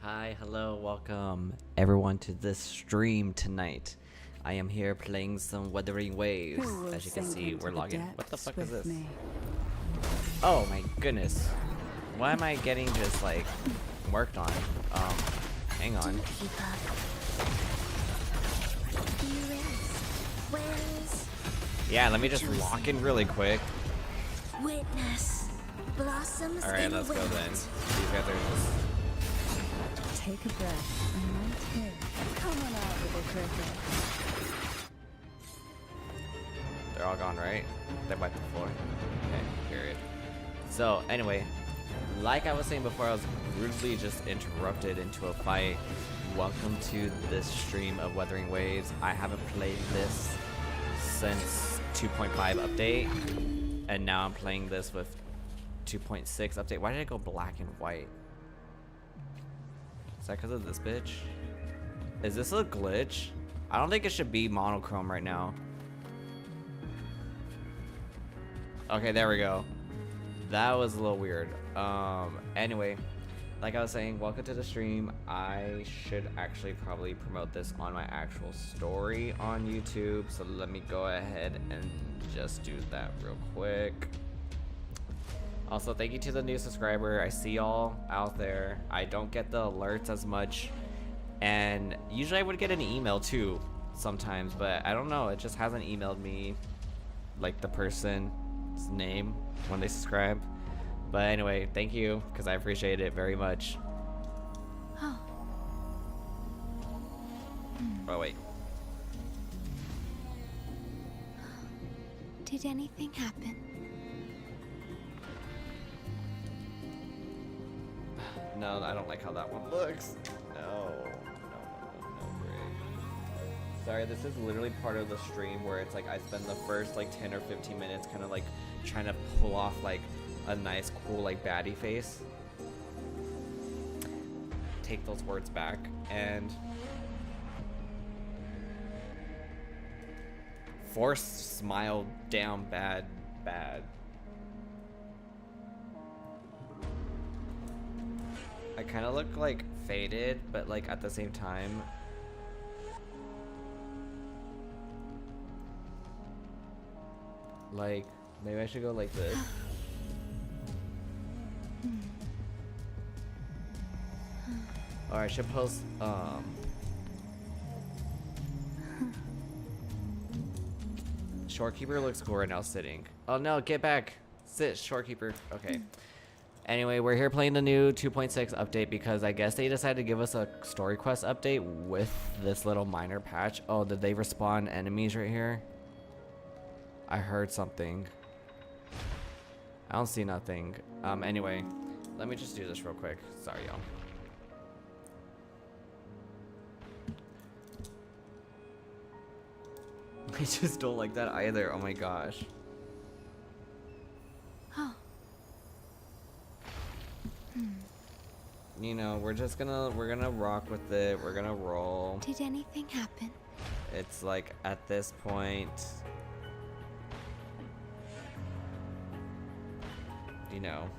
Hi, hello, welcome everyone to this stream tonight. I am here playing some Wuthering Waves. As you can see, we're logging. What the fuck is this? Oh my goodness. Why am I getting just like worked on? Hang on. Yeah, let me just lock in really quick. Witness blossoms. Alright, let's go then. These guys are just... Take a breath and light here. Come on out with a cricket. They're all gone, right? They wiped the floor. Okay, period. So, anyway, like I was saying before, I was rudely just interrupted into a fight. Welcome to this stream of Wuthering Waves. I haven't played this since 2.5 update, and now I'm playing this with 2.6 update. Why did I go black and white? Is that because of this bitch? Is this a glitch? I don't think it should be monochrome right now. Okay, there we go. That was a little weird. Anyway, like I was saying, welcome to the stream. I should actually probably promote this on my actual story on YouTube. So let me go ahead and just do that real quick. Also, thank you to the new subscriber. I see y'all out there. I don't get the alerts as much, and usually I would get an email too sometimes, but I don't know, it just hasn't emailed me like the person's name when they subscribe. But anyway, thank you, because I appreciate it very much. Oh wait. Did anything happen? No, I don't like how that one looks. No, great. Sorry, this is literally part of the stream where it's like I spend the first like 10 or 15 minutes kind of like trying to pull off like a nice, cool like baddie face. Take those words back and force smile down bad. I kind of look like faded, but like at the same time, like maybe I should go like this. Or I should post Shorekeeper looks cool right now sitting. Oh no, get back. Sit, Shorekeeper. Okay. Anyway, we're here playing the new 2.6 update because I guess they decided to give us a story quest update with this little minor patch. Oh, did they respawn enemies right here? I heard something. I don't see nothing. Anyway, let me just do this real quick. Sorry, y'all. I just don't like that either. Oh my gosh. You know, we're gonna rock with it. We're gonna roll. Did anything happen? It's like at this point, you know,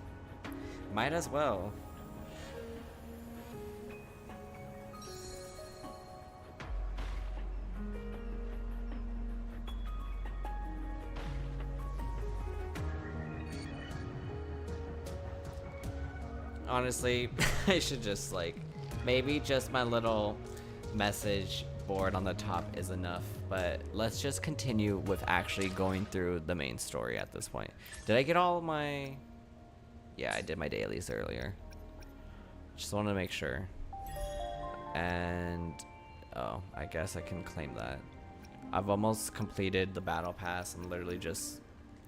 might as well. Honestly, I should just like, maybe just my little message board on the top is enough, but let's just continue with actually going through the main story at this point. Did I get all my... Yeah, I did my dailies earlier. Just want to make sure. And, oh, I guess I can claim that. I've almost completed the battle pass. I'm literally just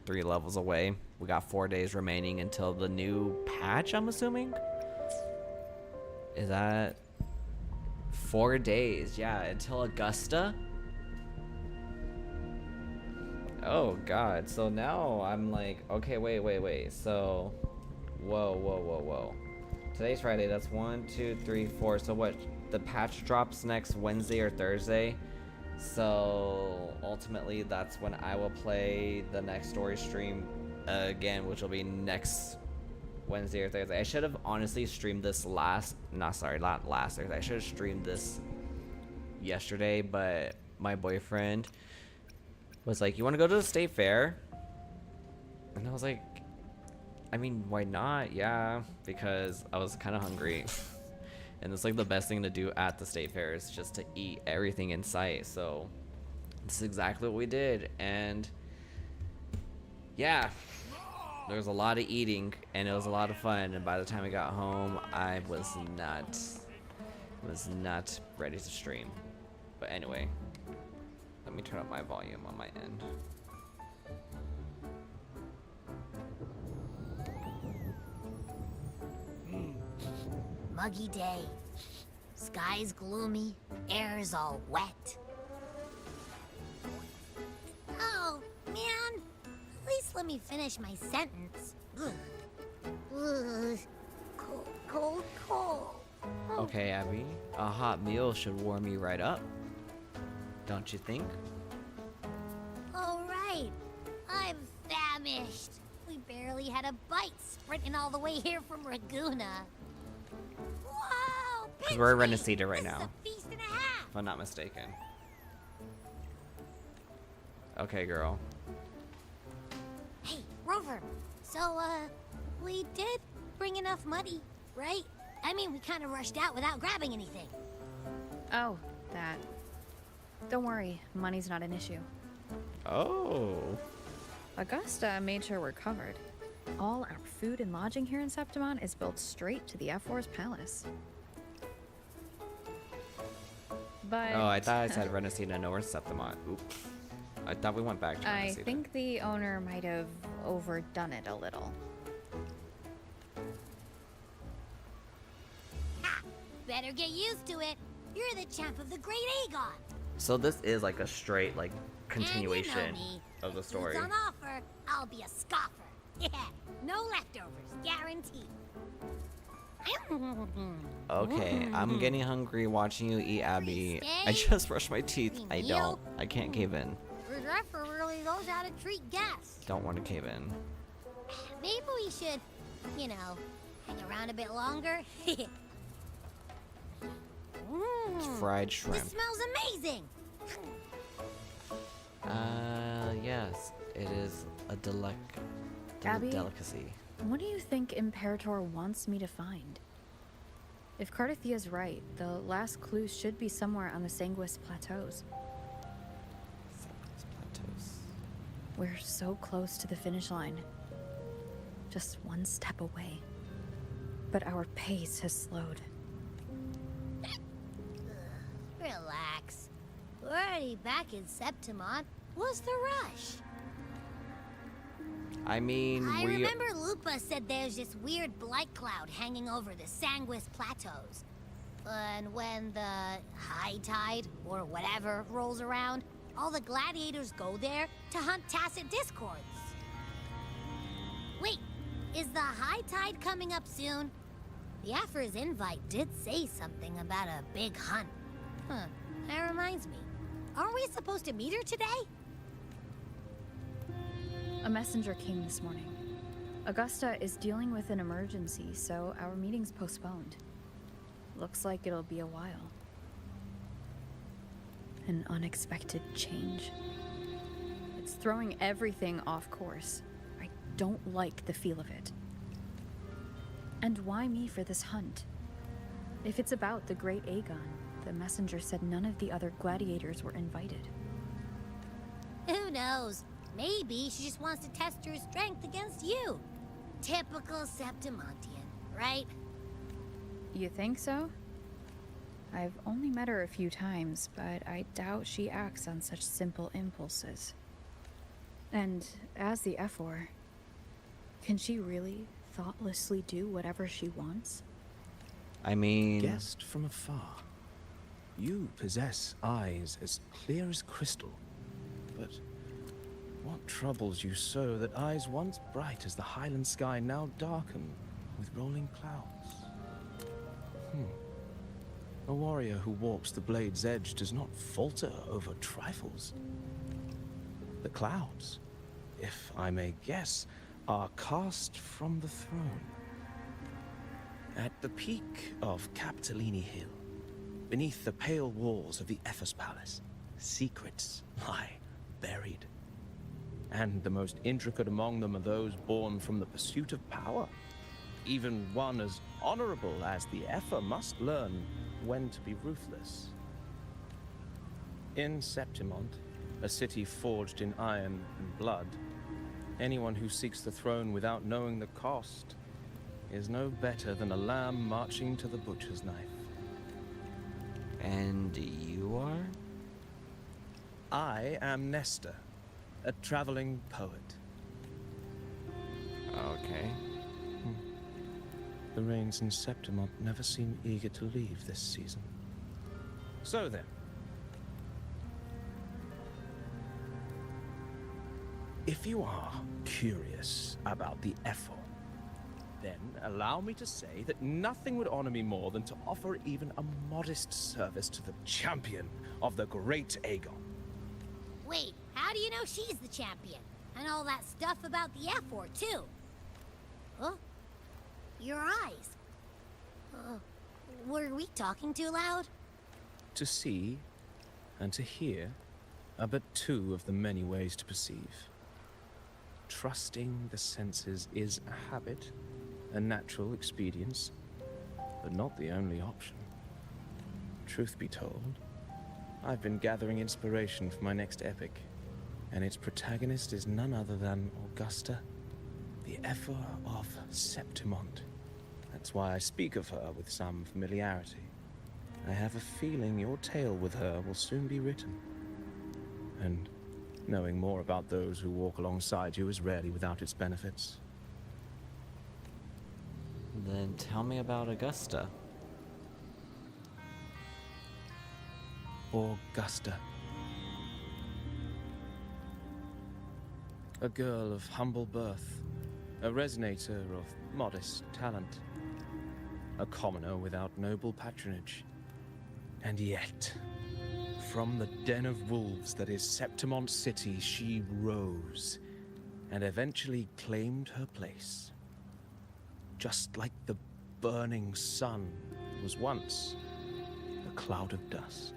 3 levels away. We got 4 days remaining until the new patch, I'm assuming? Is that 4 days? Yeah, until Augusta? Oh god, so now I'm like, okay, wait. So, whoa. Today's Friday, that's 1, 2, 3, 4. So what, the patch drops next Wednesday or Thursday? So ultimately that's when I will play the next story stream again, which will be next Wednesday or Thursday. I should have honestly streamed this not last Thursday. I should have streamed this yesterday, but my boyfriend was like, "You want to go to the state fair?" And I was like, I mean, why not? Yeah, because I was kind of hungry. And it's like the best thing to do at the state fair is just to eat everything in sight. So this is exactly what we did. And yeah, there was a lot of eating and it was a lot of fun. And by the time I got home, I was not ready to stream. But anyway, let me turn up my volume on my end. Muggy day. Sky's gloomy, air's all wet. Oh, man. At least let me finish my sentence. Ugh. Ugh. Cold, cold, cold. Oh. Okay, Abby, a hot meal should warm you right up. Don't you think? All right. I'm famished. We barely had a bite sprinting all the way here from Raguna. Whoa! Because we're in pinch me. Renacida right This is now, a feast and a half. if I'm not mistaken. Okay, girl. Hey, Rover. So, we did bring enough money, right? I mean, we kind of rushed out without grabbing anything. Oh, that. Don't worry, money's not an issue. Oh. Augusta made sure we're covered. All our food and lodging here in Septimon is built straight to the F4's palace. But Oh, I thought I said Renacida, no, we're Septimon. Oops. I thought we went back to I Renacida. think the owner might have overdone it a little. Ha! Better get used to it. You're the champ of the Great Aegon. So this is like a straight, like, continuation And you know me. of the If story. food's on offer, I'll be a scoffer. Yeah, no leftovers, guaranteed. Okay, I'm getting hungry watching you eat, Abby. I Stay. just brushed my teeth. I don't. I can't cave in. Reservoir really knows how to treat guests. Don't want to cave in. Maybe we should, you know, hang around a bit longer. It's fried This shrimp. smells amazing. Yes, it is a Abby? delicacy. What do you think Imperator wants me to find? If Cardathia's right, the last clue should be somewhere on the Sanguis Plateaus. Plateaus. We're so close to the finish line. Just one step away. But our pace has slowed. Relax. We're already back in Septimon. What's the rush? I mean, I we. remember Lupa said there's this weird blight cloud hanging over the Sanguis Plateaus. And when the high tide, or whatever, rolls around, all the gladiators go there to hunt tacit discords. Wait, is the high tide coming up soon? The Afra's invite did say something about a big hunt. Huh, that reminds me. Aren't we supposed to meet her today? A messenger came this morning. Augusta is dealing with an emergency, so our meeting's postponed. Looks like it'll be a while. An unexpected change. It's throwing everything off course. I don't like the feel of it. And why me for this hunt? If it's about the Great Aegon, the messenger said none of the other gladiators were invited. Who knows? Maybe she just wants to test her strength against you. Typical Septimontian, right? You think so? I've only met her a few times, but I doubt she acts on such simple impulses. And as the F4, can she really thoughtlessly do whatever she wants? I mean. Guessed from afar. You possess eyes as clear as crystal, but what troubles you so that eyes once bright as the highland sky now darken with rolling clouds? A warrior who walks the blade's edge does not falter over trifles. The clouds, if I may guess, are cast from the throne, At the peak of Capitolini Hill, beneath the pale walls of the Ephes Palace, secrets lie buried. And the most intricate among them are those born from the pursuit of power. Even one as honorable as the Epher must learn when to be ruthless. In Septimont, a city forged in iron and blood, anyone who seeks the throne without knowing the cost is no better than a lamb marching to the butcher's knife. And you are? I am Nestor, a traveling poet. Okay. The rains in Septimont never seem eager to leave this season. So then, if you are curious about the Ethel, then allow me to say that nothing would honor me more than to offer even a modest service to the champion of the great Aegon. Wait, how do you know she's the champion? And all that stuff about the F-4 too? Huh? Your eyes. Were we talking too loud? To see and to hear are but two of the many ways to perceive. Trusting the senses is a habit, a natural expedience, but not the only option. Truth be told, I've been gathering inspiration for my next epic, and its protagonist is none other than Augusta, the Epher of Septimont. That's why I speak of her with some familiarity. I have a feeling your tale with her will soon be written. And knowing more about those who walk alongside you is rarely without its benefits. Then tell me about Augusta. Augusta. A girl of humble birth, a resonator of modest talent, a commoner without noble patronage. And yet, from the den of wolves that is Septimont City, she rose and eventually claimed her place. Just like the burning sun was once a cloud of dust.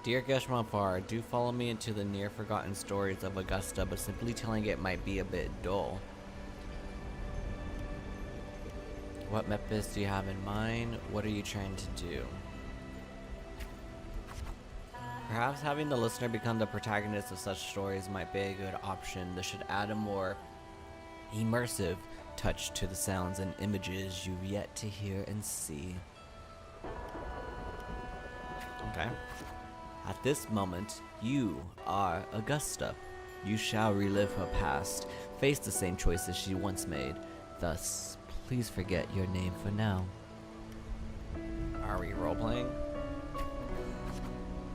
Dear Geshmanfar, do follow me into the near forgotten stories of Augusta, but simply telling it might be a bit dull. What Mepis do you have in mind? What are you trying to do? Perhaps having the listener become the protagonist of such stories might be a good option. This should add a more immersive touch to the sounds and images you've yet to hear and see. Okay. At this moment, you are Augusta. You shall relive her past, face the same choices she once made. Thus, please forget your name for now. Are we role-playing?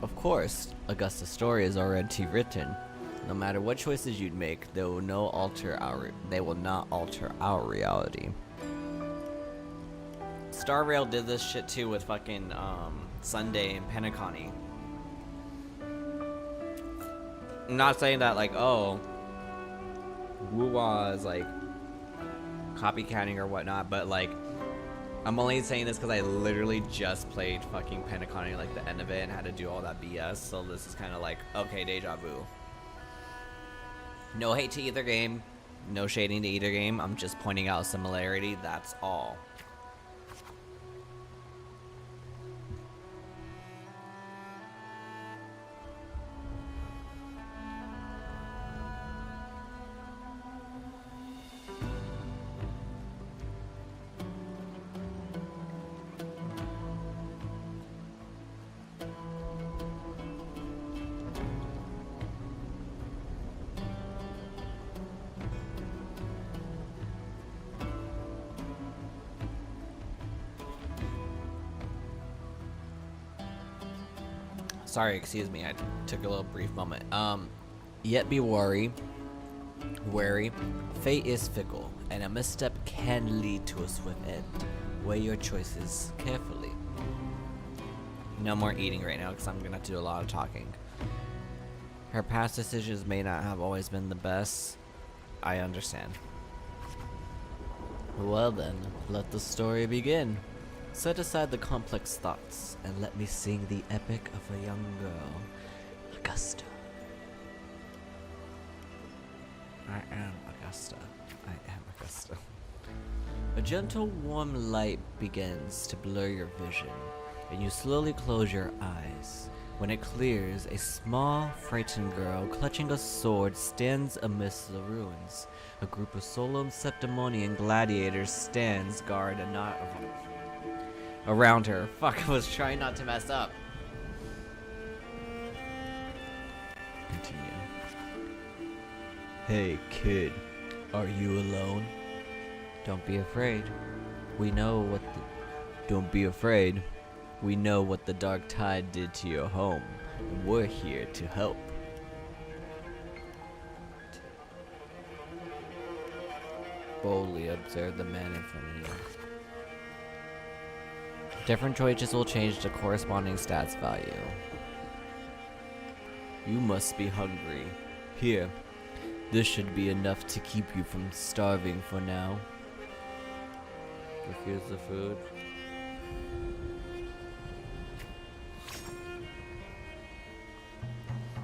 Of course, Augusta's story is already written. No matter what choices you'd make, they will not alter our reality. Star Rail did this shit too with fucking Sunday and Penacony. I'm not saying that like, oh, Wuwa is like copycatting or whatnot, but like, I'm only saying this because I literally just played fucking Penacony, like the end of it, and had to do all that BS. So this is kind of like, okay, deja vu. No hate to either game, no shading to either game. I'm just pointing out a similarity. That's all. Sorry, excuse me, I took a little brief moment. Yet be wary. Fate is fickle. and a misstep can lead to a swift end. Weigh your choices carefully. No more eating right now because I'm gonna have to do a lot of talking. Her past decisions may not have always been the best. I understand. Well then, let the story begin. Set aside the complex thoughts and let me sing the epic of a young girl, Augusta. I am Augusta. I am Augusta. A gentle, warm light begins to blur your vision, and you slowly close your eyes. When it clears, a small, frightened girl clutching a sword stands amidst the ruins. A group of solemn Septimonian gladiators stands guard and not around her. Fuck, I was trying not to mess up. Continue. Hey kid, are you alone? Don't be afraid. We know what the... Don't be afraid. We know what the dark tide did to your home, and we're here to help. Boldly observe the man in front of you. Different choices will change the corresponding stats value. You must be hungry. Here, this should be enough to keep you from starving for now. Refuse the food.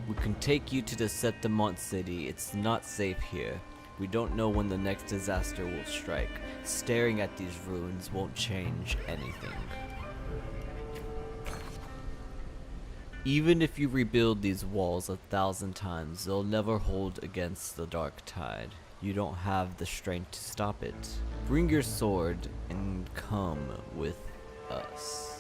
We can take you to the Septimont city. It's not safe here. We don't know when the next disaster will strike. Staring at these ruins won't change anything. Even if you rebuild these walls 1,000 times, they'll never hold against the dark tide. You don't have the strength to stop it. Bring your sword and come with us.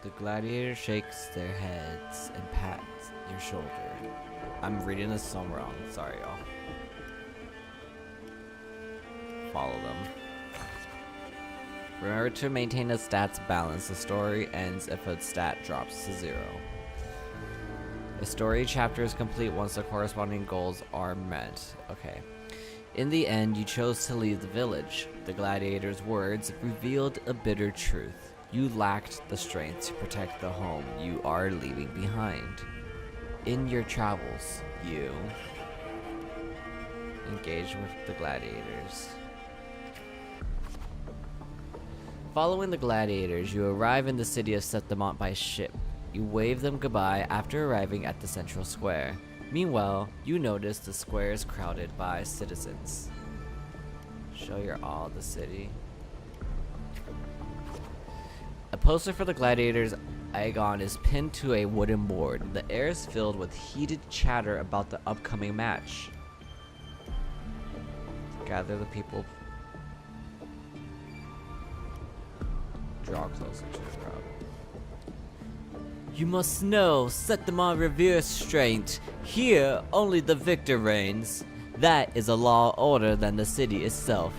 The gladiator shakes their heads and pats your shoulder. I'm reading this song wrong. Sorry, y'all. Follow them. Remember to maintain a stats balance. The story ends if a stat drops to 0. A story chapter is complete once the corresponding goals are met. Okay. In the end, you chose to leave the village. The gladiator's words revealed a bitter truth. You lacked the strength to protect the home you are leaving behind. In your travels, you engage with the gladiators. Following the gladiators, you arrive in the city of Septimont by ship. You wave them goodbye after arriving at the central square. Meanwhile, you notice the square is crowded by citizens. Show your awe of the city. A poster for the gladiators' Aegon is pinned to a wooden board. The air is filled with heated chatter about the upcoming match. Gather the people. Draw closer to the crowd. You must know, Septimont reveres strength. Here, only the victor reigns. That is a law older than the city itself.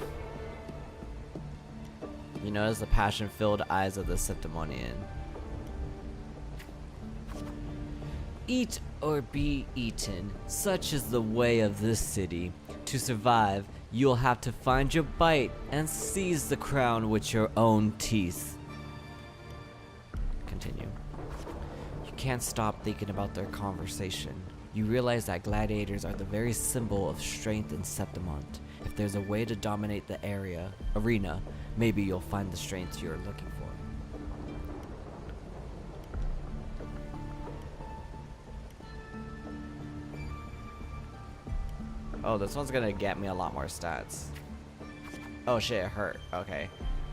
You notice the passion-filled eyes of the Septimonian. Eat or be eaten. Such is the way of this city. To survive, you'll have to find your bite and seize the crown with your own teeth. Continue. You can't stop thinking about their conversation. You realize that gladiators are the very symbol of strength in Septimont. If there's a way to dominate the arena, maybe you'll find the strength you're looking for. Oh, this one's gonna get me a lot more stats. Oh shit, it hurt. Okay.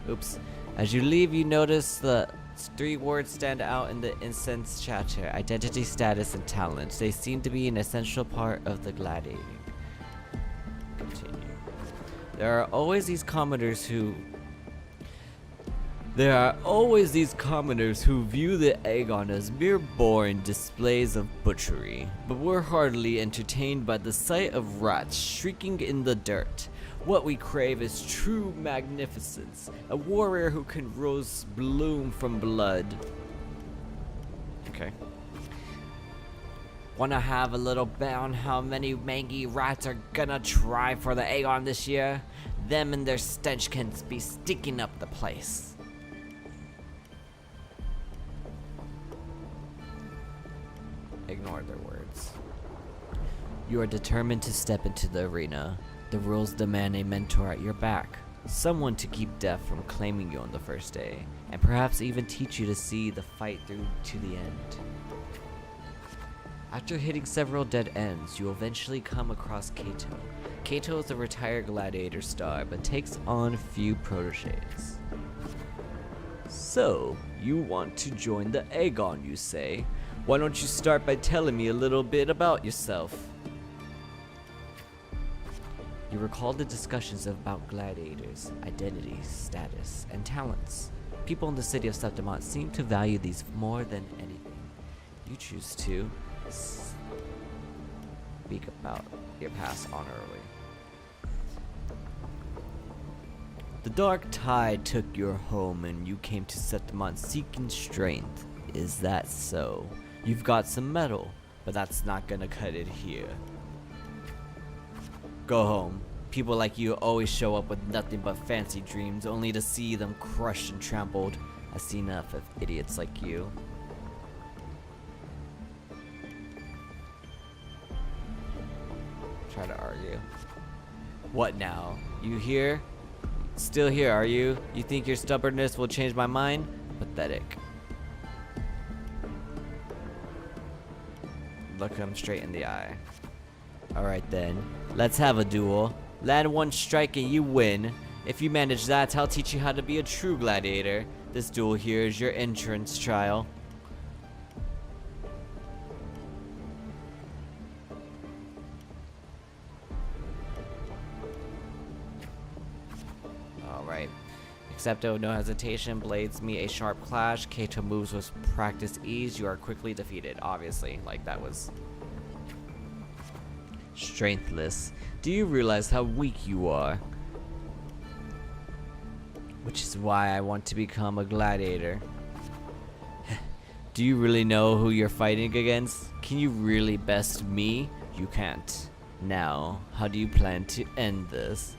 Oops. As you leave, you notice the 3 words stand out in the incense chatter: identity, status, and talent. They seem to be an essential part of the gladiating. Continue. There are always these commoners who view the Aegon as mere boring displays of butchery, but we're hardly entertained by the sight of rats shrieking in the dirt. What we crave is true magnificence, a warrior who can rose bloom from blood. Okay. Okay. Wanna have a little bet on how many mangy rats are gonna try for the Aegon this year? Them and their stench can be stinking up the place. Ignore their words. You are determined to step into the arena. The rules demand a mentor at your back. Someone to keep death from claiming you on the first day, and perhaps even teach you to see the fight through to the end. After hitting several dead ends, you eventually come across Kato. Kato is a retired gladiator star, but takes on few proteges. So, you want to join the Aegon, you say? Why don't you start by telling me a little bit about yourself? You recall the discussions about gladiators, identity, status, and talents. People in the city of Septimont seem to value these more than anything. You choose to speak about your past honorably. The dark tide took your home and you came to Septimont seeking strength. Is that so? You've got some metal, but that's not gonna cut it here. Go home. People like you always show up with nothing but fancy dreams, only to see them crushed and trampled. I've seen enough of idiots like you. Try to argue. What now? You here? Still here, are you? You think your stubbornness will change my mind? Pathetic. Look him straight in the eye. Alright then, let's have a duel. Land one strike and you win. If you manage that, I'll teach you how to be a true gladiator. This duel here is your entrance trial. Alright. Accepto, no hesitation, blades meet a sharp clash. Kato moves with practiced ease. You are quickly defeated, obviously. Like that was strengthless. Do you realize how weak you are? Which is why I want to become a gladiator. Do you really know who you're fighting against? Can you really best me? You can't. Now, how do you plan to end this?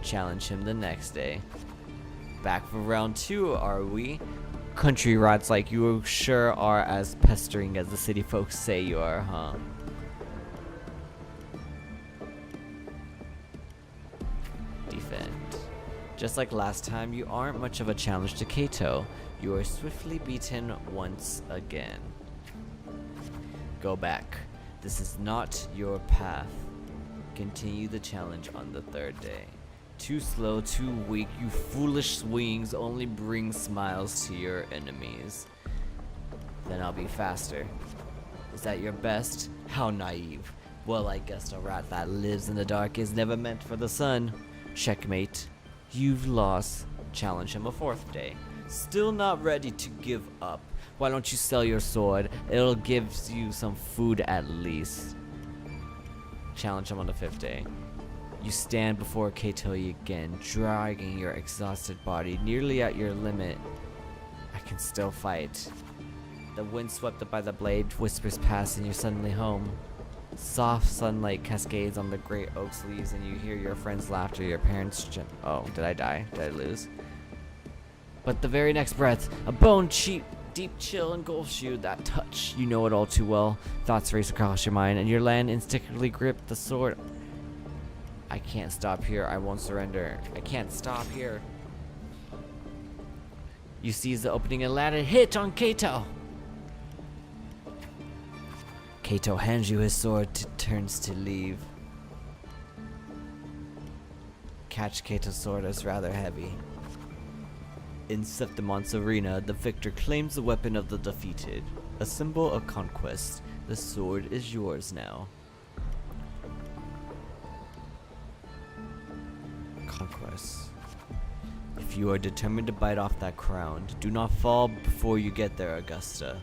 Challenge him the next day. Back for round 2, are we? Country rats like you sure are as pestering as the city folks say you are, huh? Defend. Just like last time, you aren't much of a challenge to Kato. You are swiftly beaten once again. Go back. This is not your path. Continue the challenge on the 3rd day. Too slow, too weak, you foolish swings only bring smiles to your enemies. Then I'll be faster. Is that your best? How naive. Well, I guess a rat that lives in the dark is never meant for the sun. Checkmate. You've lost. Challenge him a 4th day. Still not ready to give up. Why don't you sell your sword? It'll give you some food at least. Challenge him on the 5th day. You stand before Kato again, dragging your exhausted body nearly at your limit. I can still fight. The wind swept up by the blade whispers past and you're suddenly home. Soft sunlight cascades on the great oak's leaves and you hear your friends' laughter, your parents oh, did I die? Did I lose? But the very next breath, a deep chill engulfs you. That touch, you know it all too well. Thoughts race across your mind and your hand instinctively grip the sword. I can't stop here. I won't surrender. I can't stop here. You seize the opening and land a hit on Kato. Kato hands you his sword, turns to leave. Catch Kato's sword is rather heavy. In Septimont's arena, the victor claims the weapon of the defeated. A symbol of conquest. The sword is yours now. Conquest. If you are determined to bite off that crown, do not fall before you get there, Augusta.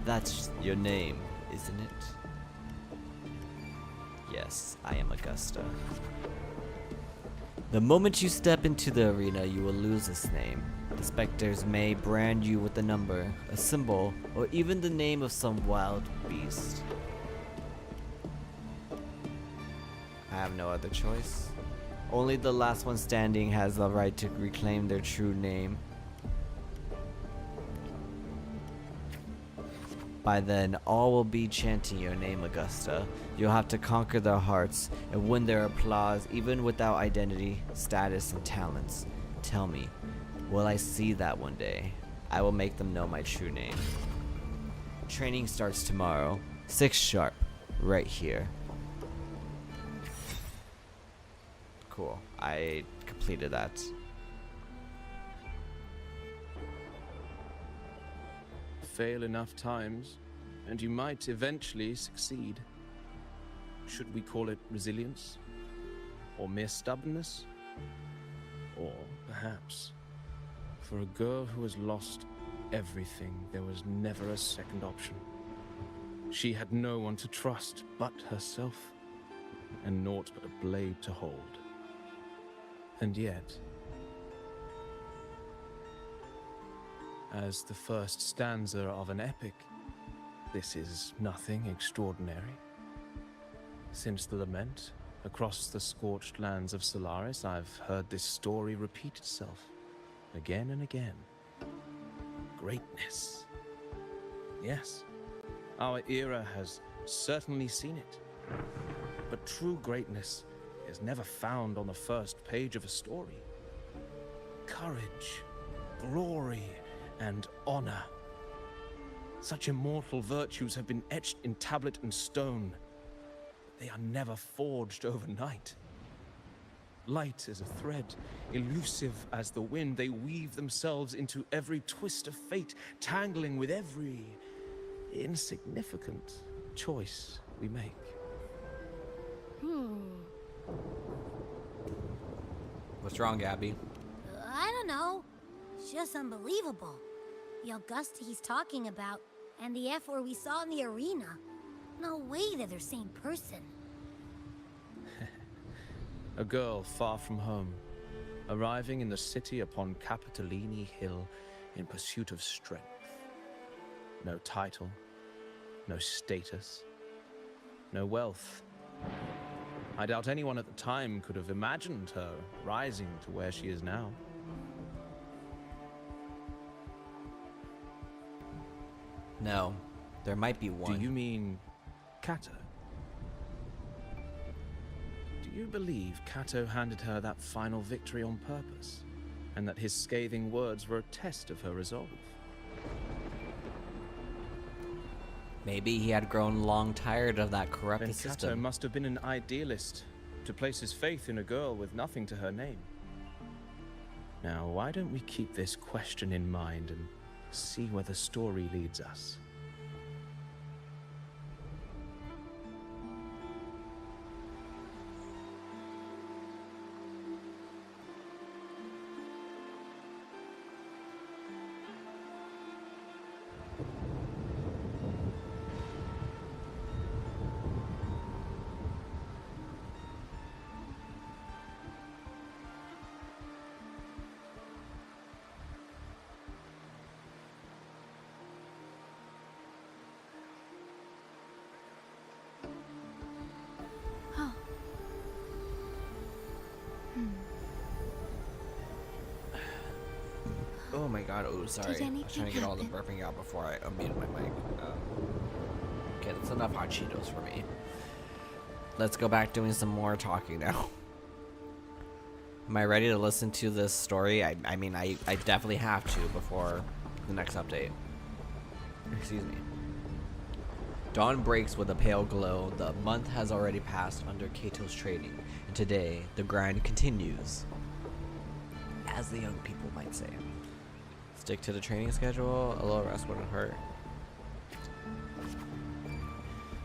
That's your name, isn't it? Yes, I am Augusta. The moment you step into the arena, you will lose this name. The specters may brand you with a number, a symbol, or even the name of some wild beast. I have no other choice. Only the last one standing has the right to reclaim their true name. By then, all will be chanting your name, Augusta. You'll have to conquer their hearts and win their applause, even without identity, status, and talents. Tell me, will I see that one day? I will make them know my true name. Training starts tomorrow, 6 sharp, right here. Cool, I completed that. Fail enough times, and you might eventually succeed. Should we call it resilience? Or mere stubbornness? Or perhaps, for a girl who has lost everything, there was never a second option. She had no one to trust but herself, and naught but a blade to hold. And yet, as the first stanza of an epic, this is nothing extraordinary. Since the lament, across the scorched lands of Solaris, I've heard this story repeat itself, again and again. Greatness. Yes, our era has certainly seen it. But true greatness is never found on the first page of a story. Courage, glory, and honor. Such immortal virtues have been etched in tablet and stone, but they are never forged overnight. Light as a thread, elusive as the wind, they weave themselves into every twist of fate, tangling with every insignificant choice we make. What's wrong, Gabby? I don't know. It's just unbelievable. The Augusta he's talking about, and the F word we saw in the arena. No way they're the same person. A girl far from home, arriving in the city upon Capitolini Hill in pursuit of strength. No title, no status, no wealth. I doubt anyone at the time could have imagined her rising to where she is now. No, there might be one. Do you mean Kato? Do you believe Kato handed her that final victory on purpose, and that his scathing words were a test of her resolve? Maybe he had grown long tired of that corrupt Then system. Kato must have been an idealist to place his faith in a girl with nothing to her name. Now, why don't we keep this question in mind and see where the story leads us? Oh my god, oh sorry. I was trying to get all the happen? burping out before I unmuted my mic. Okay, that's enough hot Cheetos for me. Let's go back doing some more talking now. Am I ready to listen to this story? I mean, I definitely have to before the next update. Excuse me. Dawn breaks with a pale glow. The month has already passed under Kato's training, and today the grind continues. As the young people might say. Stick to the training schedule, a little rest wouldn't hurt.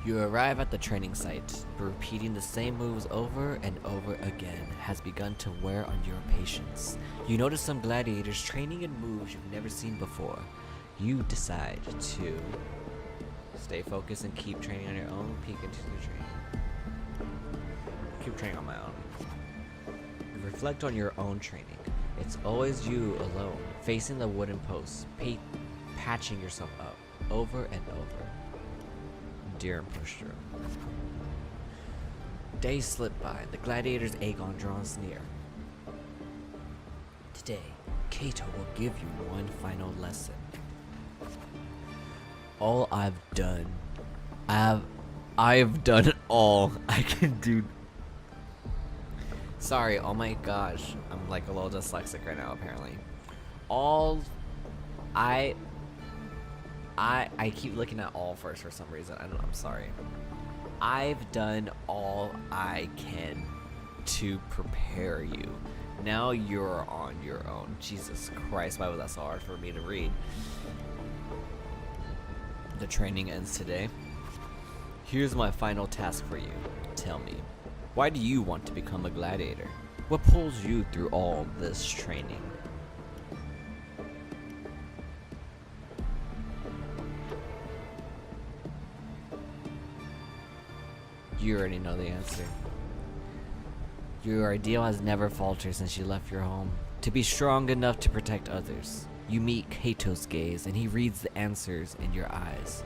You arrive at the training site, but repeating the same moves over and over again has begun to wear on your patience. You notice some gladiators training in moves you've never seen before. You decide to stay focused and keep training on your own, peek into the training. Keep training on my own. Reflect on your own training. It's always you alone, facing the wooden posts, patching yourself up, over and over. Deer pushed through. Days slip by, the gladiator's Aegon draws near. Today, Kato will give you one final lesson. All I've done, I've done all I can do. Sorry, oh my gosh, I'm like a little dyslexic right now apparently. I keep looking at all first for some reason. I'm sorry. I've done all I can to prepare you. Now you're on your own. Jesus Christ, why was that so hard for me to read? The training ends today. Here's my final task for you. Tell me, why do you want to become a gladiator? What pulls you through all this training? You already know the answer. Your ideal has never faltered since you left your home. To be strong enough to protect others. You meet Kato's gaze and he reads the answers in your eyes.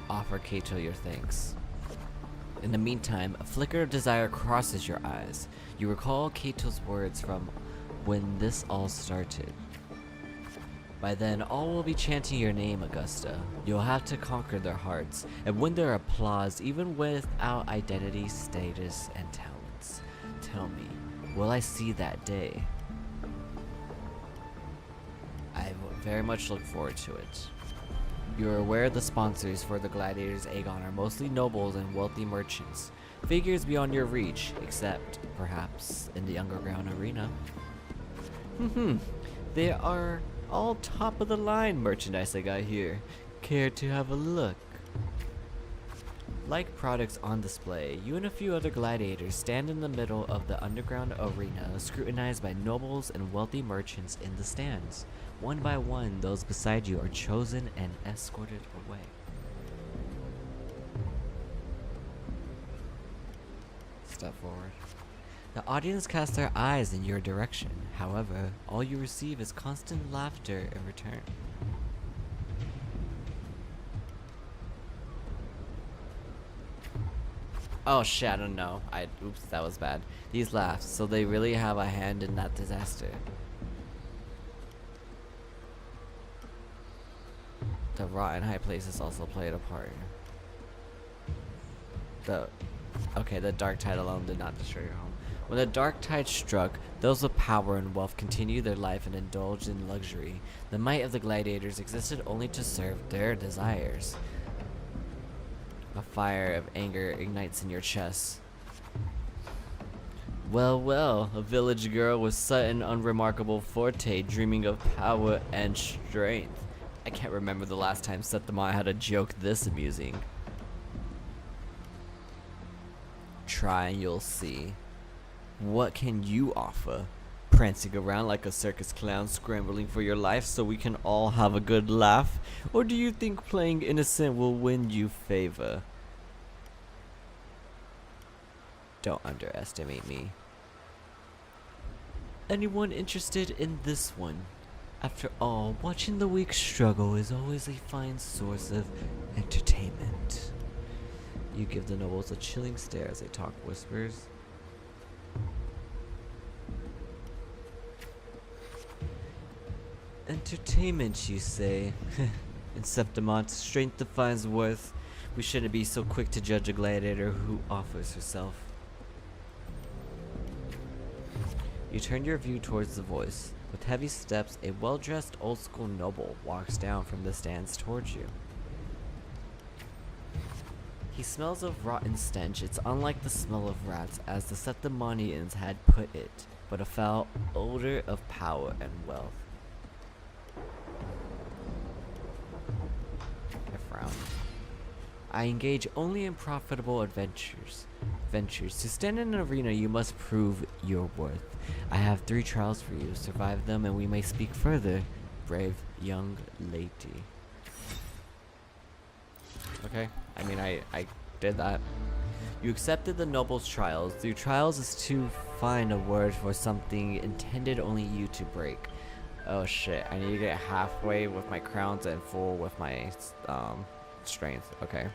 Offer Kato your thanks. In the meantime, a flicker of desire crosses your eyes. You recall Kato's words from when this all started. By then, all will be chanting your name, Augusta. You'll have to conquer their hearts and win their applause even without identity, status, and talents. Tell me, will I see that day? I very much look forward to it. You are aware the sponsors for the Gladiators Aegon are mostly nobles and wealthy merchants. Figures beyond your reach, except, perhaps, in the underground arena. They are all top of the line merchandise I got here. Care to have a look? Like products on display, you and a few other gladiators stand in the middle of the underground arena, scrutinized by nobles and wealthy merchants in the stands. One by one, those beside you are chosen and escorted away. Step forward. The audience casts their eyes in your direction. However, all you receive is constant laughter in return. Oh shit, I don't know. Oops, that was bad. These laughs, so they really have a hand in that disaster. The rot in high places also played a part. The dark tide alone did not destroy your home. When the dark tide struck, those with power and wealth continued their life and indulged in luxury. The might of the gladiators existed only to serve their desires. A fire of anger ignites in your chest. Well, well, a village girl with sudden unremarkable forte, dreaming of power and strength. I can't remember the last time Septima had a joke this amusing. Try and you'll see. What can you offer? Prancing around like a circus clown, scrambling for your life so we can all have a good laugh? Or do you think playing innocent will win you favor? Don't underestimate me. Anyone interested in this one? After all, watching the weak struggle is always a fine source of entertainment. You give the nobles a chilling stare as they talk whispers. Entertainment, you say? In Septimont, strength defines worth. We shouldn't be so quick to judge a gladiator who offers herself. You turn your view towards the voice. With heavy steps, a well-dressed old-school noble walks down from the stands towards you. He smells of rotten stench. It's unlike the smell of rats, as the Septimonians had put it, but a foul odor of power and wealth. I frown. I engage only in profitable adventures. To stand in an arena, you must prove your worth. I have 3 trials for you. Survive them and we may speak further, brave young lady. Okay, I mean, I did that. You accepted the noble's trials. The trials is to find a word for something intended only you to break. Oh shit, I need to get halfway with my crowns and full with my strength. Okay.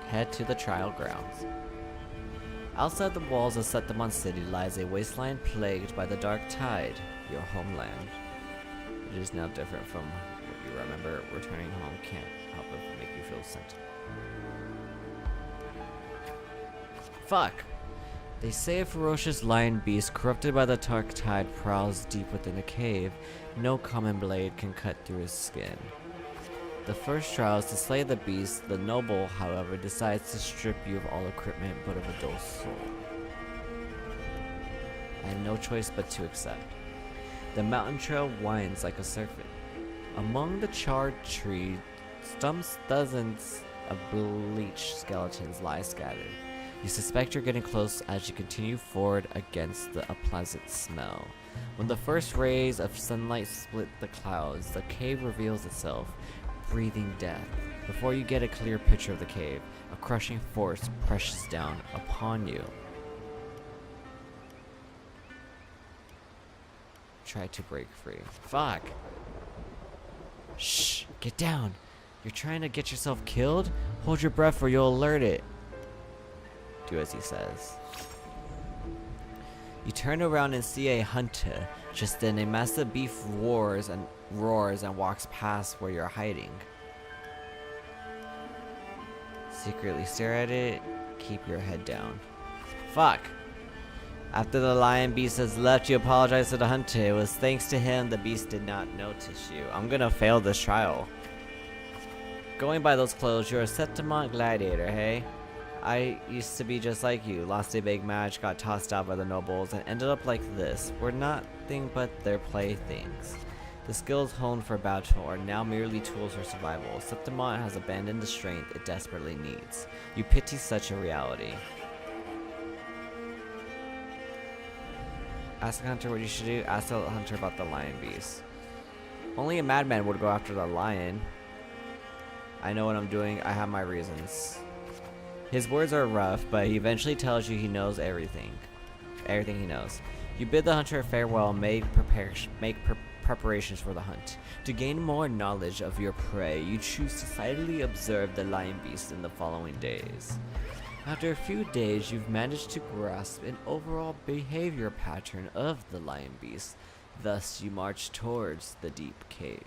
Head to the trial grounds. Outside the walls of Septimon City lies a wasteland plagued by the dark tide, your homeland. It is now different from what you remember. Returning home can't help but make you feel sentimental. Fuck! They say a ferocious lion beast corrupted by the dark tide prowls deep within a cave. No common blade can cut through his skin. The first trial is to slay the beast. The noble, however, decides to strip you of all equipment but of a dull soul. I had no choice but to accept. The mountain trail winds like a serpent. Among the charred trees, dozens of bleached skeletons lie scattered. You suspect you're getting close as you continue forward against the unpleasant smell. When the first rays of sunlight split the clouds, the cave reveals itself, breathing death. Before you get a clear picture of the cave, a crushing force presses down upon you. Try to break free. Fuck! Shh! Get down! You're trying to get yourself killed? Hold your breath or you'll alert it. Do as he says. You turn around and see a hunter. Just then, a massive beast roars and walks past where you're hiding. Secretly stare at it. Keep your head down. Fuck! After the lion beast has left, you apologize to the hunter. It was thanks to him the beast did not notice you. I'm gonna fail this trial. Going by those clothes, you're a Septimon gladiator, hey? I used to be just like you, lost a big match, got tossed out by the nobles, and ended up like this. We're nothing but their playthings. The skills honed for battle are now merely tools for survival. Septimon has abandoned the strength it desperately needs. You pity such a reality. Ask the hunter what you should do. Ask the hunter about the lion beast. Only a madman would go after the lion. I know what I'm doing. I have my reasons. His words are rough, but he eventually tells you he knows everything. Everything he knows. You bid the hunter farewell and make preparations for the hunt. To gain more knowledge of your prey, you choose to silently observe the lion beast in the following days. After a few days, you've managed to grasp an overall behavior pattern of the lion beast. Thus, you march towards the deep cave.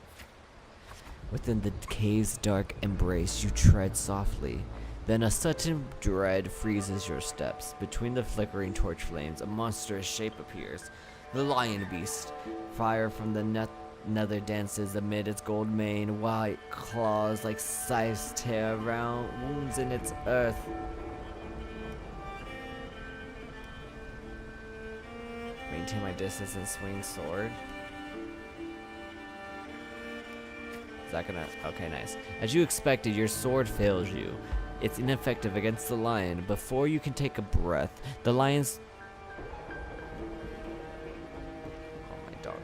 Within the cave's dark embrace, you tread softly. Then a sudden dread freezes your steps. Between the flickering torch flames, a monstrous shape appears. The lion beast. Fire from the nether dances amid its gold mane. White claws like scythes tear around wounds in its earth. Maintain my distance and swing sword. Is that gonna... Okay, nice. As you expected, your sword fails you. It's ineffective against the lion. Before you can take a breath, the lion's... Oh, my dog.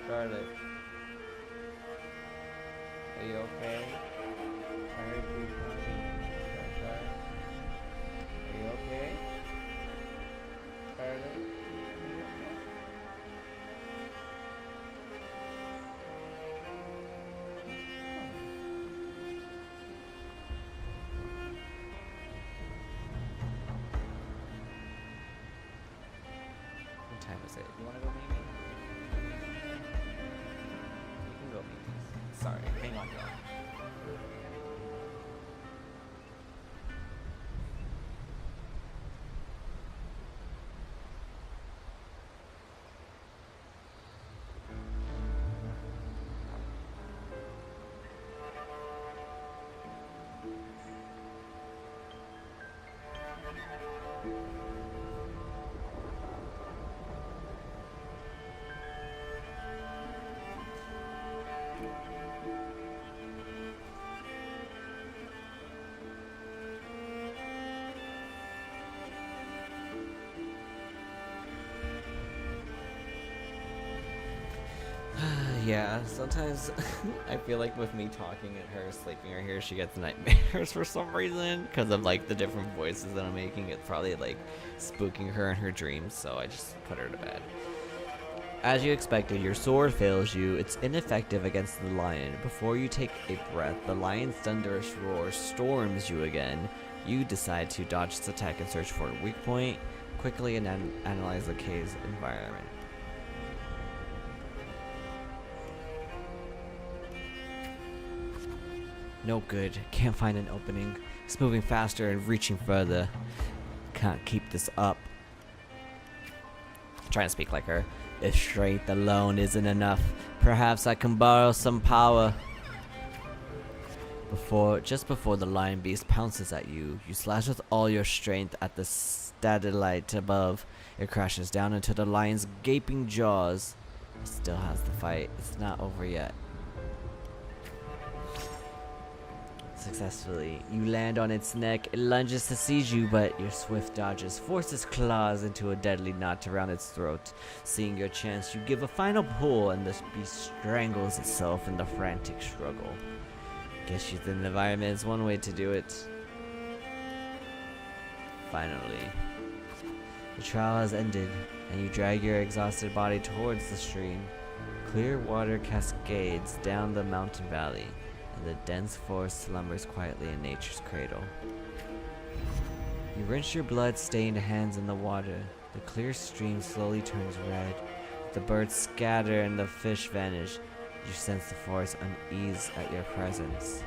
Charlotte. Are you okay? I heard you crying. Are you okay? Charlotte? Time is it? You wanna go meet me? You can go meet me. Sorry, hang on, y'all. Yeah, sometimes I feel like with me talking and her sleeping right here, she gets nightmares for some reason because of like the different voices that I'm making. It's probably like spooking her in her dreams, so I just put her to bed. As you expected, your sword fails you. It's ineffective against the lion. Before you take a breath, the lion's thunderous roar storms you again. You decide to dodge its attack and search for a weak point. Quickly analyze the cave's environment. No good. Can't find an opening. It's moving faster and reaching further. Can't keep this up. I'm trying to speak like her. If strength alone isn't enough, perhaps I can borrow some power. Just before the lion beast pounces at you, you slash with all your strength at the satellite above. It crashes down into the lion's gaping jaws. It still has the fight. It's not over yet. Successfully, you land on its neck. It lunges to seize you, but your swift dodges force its claws into a deadly knot around its throat. Seeing your chance, you give a final pull, and the beast strangles itself in the frantic struggle. Guess using the environment is one way to do it. Finally, the trial has ended, and you drag your exhausted body towards the stream. Clear water cascades down the mountain valley, and the dense forest slumbers quietly in nature's cradle. You rinse your blood-stained hands in the water. The clear stream slowly turns red. The birds scatter and the fish vanish. You sense the forest unease at your presence.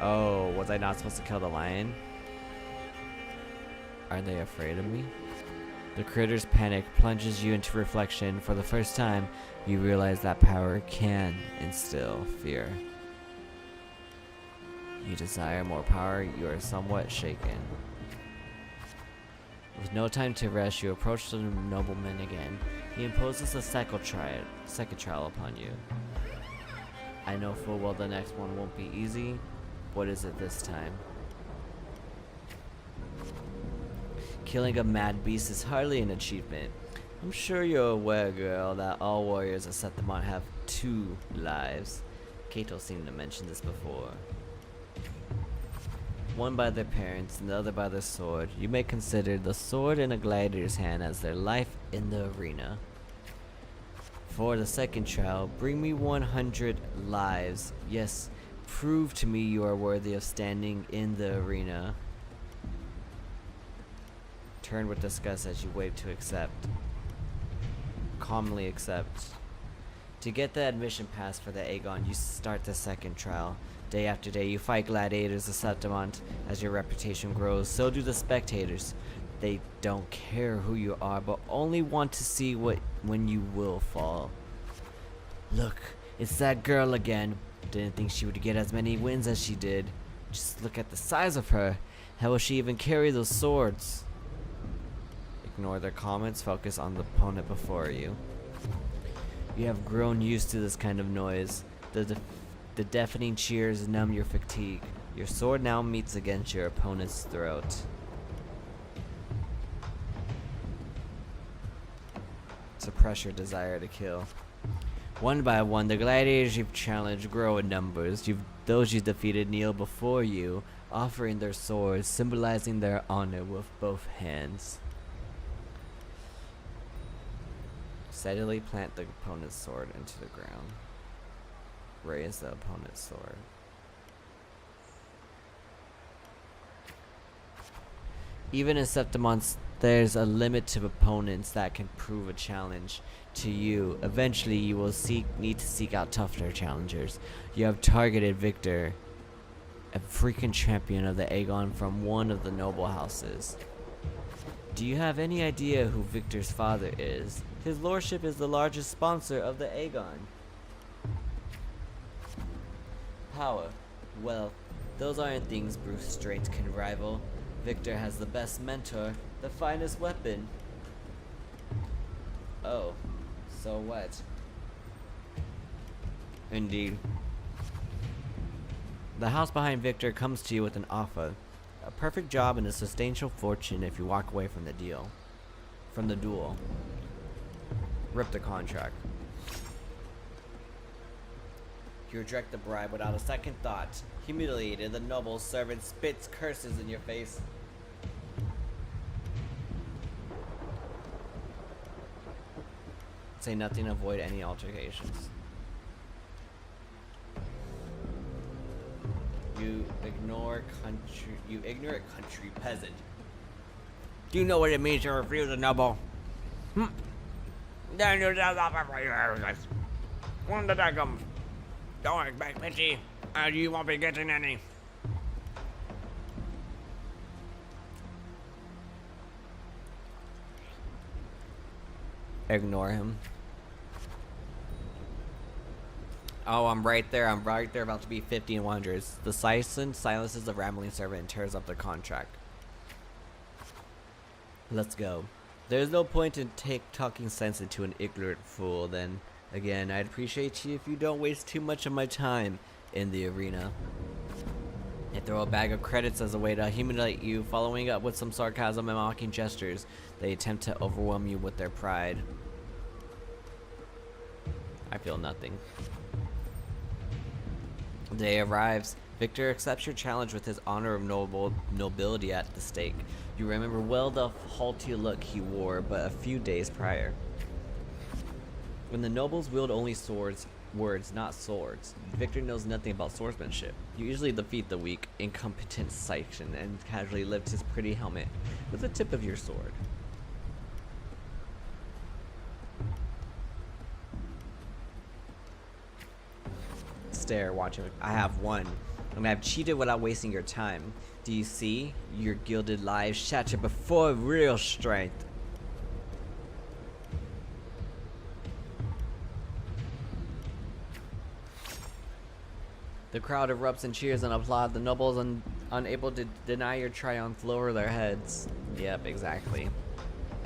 Oh, was I not supposed to kill the lion? Are they afraid of me? The critter's panic plunges you into reflection. For the first time, you realize that power can instill fear. You desire more power, you are somewhat shaken. With no time to rest, you approach the nobleman again. He imposes a second trial upon you. I know full well the next one won't be easy. What is it this time? Killing a mad beast is hardly an achievement. I'm sure you're aware, girl, that all warriors of Septimont have 2 lives. Kato seemed to mention this before. One by their parents and the other by their sword. You may consider the sword in a gladiator's hand as their life in the arena. For the second trial, bring me 100 lives. Yes, prove to me you are worthy of standing in the arena. Turn with disgust as you wave to accept. Calmly accept. To get the admission pass for the Aegon, you start the second trial. Day after day, you fight gladiators of Septimont. As your reputation grows, so do the spectators. They don't care who you are, but only want to see when you will fall. Look, it's that girl again. Didn't think she would get as many wins as she did. Just look at the size of her. How will she even carry those swords? Ignore their comments, focus on the opponent before you. You have grown used to this kind of noise. The deafening cheers numb your fatigue. Your sword now meets against your opponent's throat. Suppress your desire to kill. One by one, the gladiators you've challenged grow in numbers. Those you defeated kneel before you, offering their swords, symbolizing their honor with both hands. Steadily plant the opponent's sword into the ground. Raise the opponent's sword. Even in Septimont, there's a limit to opponents that can prove a challenge to you. Eventually, you will need to seek out tougher challengers. You have targeted Victor, a freaking champion of the Aegon from one of the noble houses. Do you have any idea who Victor's father is? His lordship is the largest sponsor of the Aegon. Power. Well, those aren't things Bruce's strength can rival. Victor has the best mentor, the finest weapon. Oh, so what? Indeed. The house behind Victor comes to you with an offer. A perfect job and a substantial fortune if you walk away from the duel. Rip the contract. You reject the bribe without a second thought. Humiliated, the noble servant spits curses in your face. Say nothing, avoid any altercations. You ignorant country peasant. Do you know what it means to refuse a noble? Then you just offer for your one to take 'em. Don't expect pity, and you won't be getting any. Ignore him. Oh, I'm right there. I'm right there, about to be 50 and 100s. The silences the rambling servant and tears up the contract. Let's go. There's no point in talking sense into an ignorant fool. Then again, I'd appreciate you if you don't waste too much of my time in the arena. They throw a bag of credits as a way to humiliate you, following up with some sarcasm and mocking gestures. They attempt to overwhelm you with their pride. I feel nothing. The day arrives. Victor accepts your challenge with his honor of nobility at the stake. You remember well the haughty look he wore but a few days prior. When the nobles wield only words, not swords, Victor knows nothing about swordsmanship. You usually defeat the weak, incompetent section and casually lift his pretty helmet with the tip of your sword. Stare, watch him. I have won. I mean, I've cheated without wasting your time. Do you see? Your gilded lives shatter before real strength. The crowd erupts in cheers and applaud. The nobles, unable to deny your triumph, lower their heads. Yep, exactly.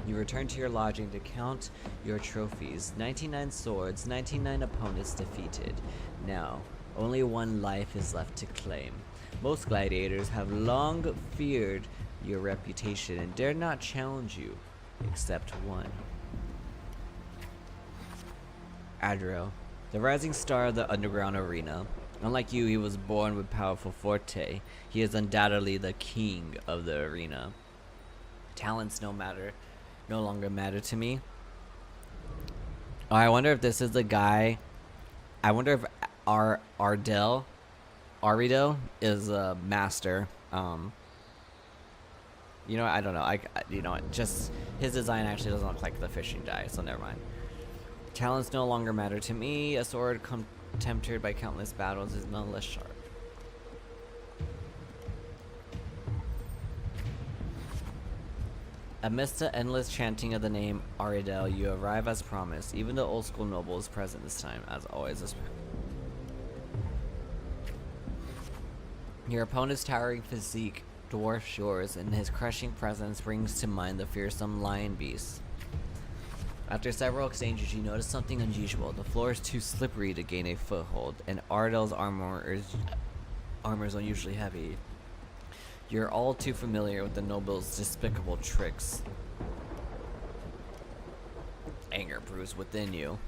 You return to your lodging to count your trophies. 99 swords, 99 opponents defeated. Now, only one life is left to claim. Most gladiators have long feared your reputation and dare not challenge you, except one. Adro, the rising star of the underground arena. Unlike you, he was born with powerful forte. He is undoubtedly the king of the arena. Talents no longer matter to me. Oh, I wonder if this is the guy. I wonder if Aridel is a master. You know, I don't know. You know, just his design actually doesn't look like the fishing die, so never mind. Talents no longer matter to me. A sword tempted by countless battles is none less sharp. Amidst the endless chanting of the name Aridel, you arrive as promised. Even the old school noble is present this time, as always. Your opponent's towering physique dwarfs yours, and his crushing presence brings to mind the fearsome lion beast. After several exchanges, you notice something unusual. The floor is too slippery to gain a foothold, and Aridel's armor is unusually heavy. You're all too familiar with the noble's despicable tricks. Anger brews within you.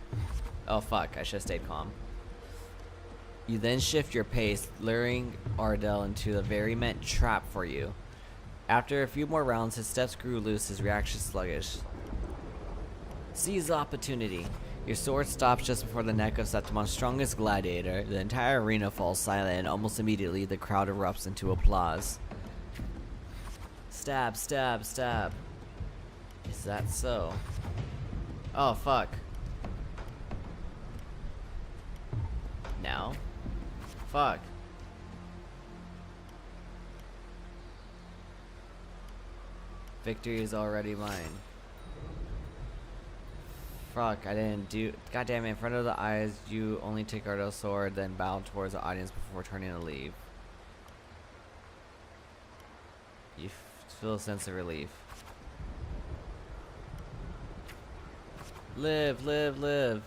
Oh fuck, I should have stayed calm. You then shift your pace, luring Aridel into the very meant trap for you. After a few more rounds, his steps grew loose, his reaction sluggish. Seize the opportunity. Your sword stops just before the neck of Septimon's strongest gladiator. The entire arena falls silent, and almost immediately the crowd erupts into applause. Stab, stab, stab. Is that so? Oh, fuck. Now? Fuck. Victory is already mine. Fuck, I didn't do. God damn it, in front of the eyes, you only take Ardo's sword, then bow towards the audience before turning to leave. You feel a sense of relief. Live, live, live.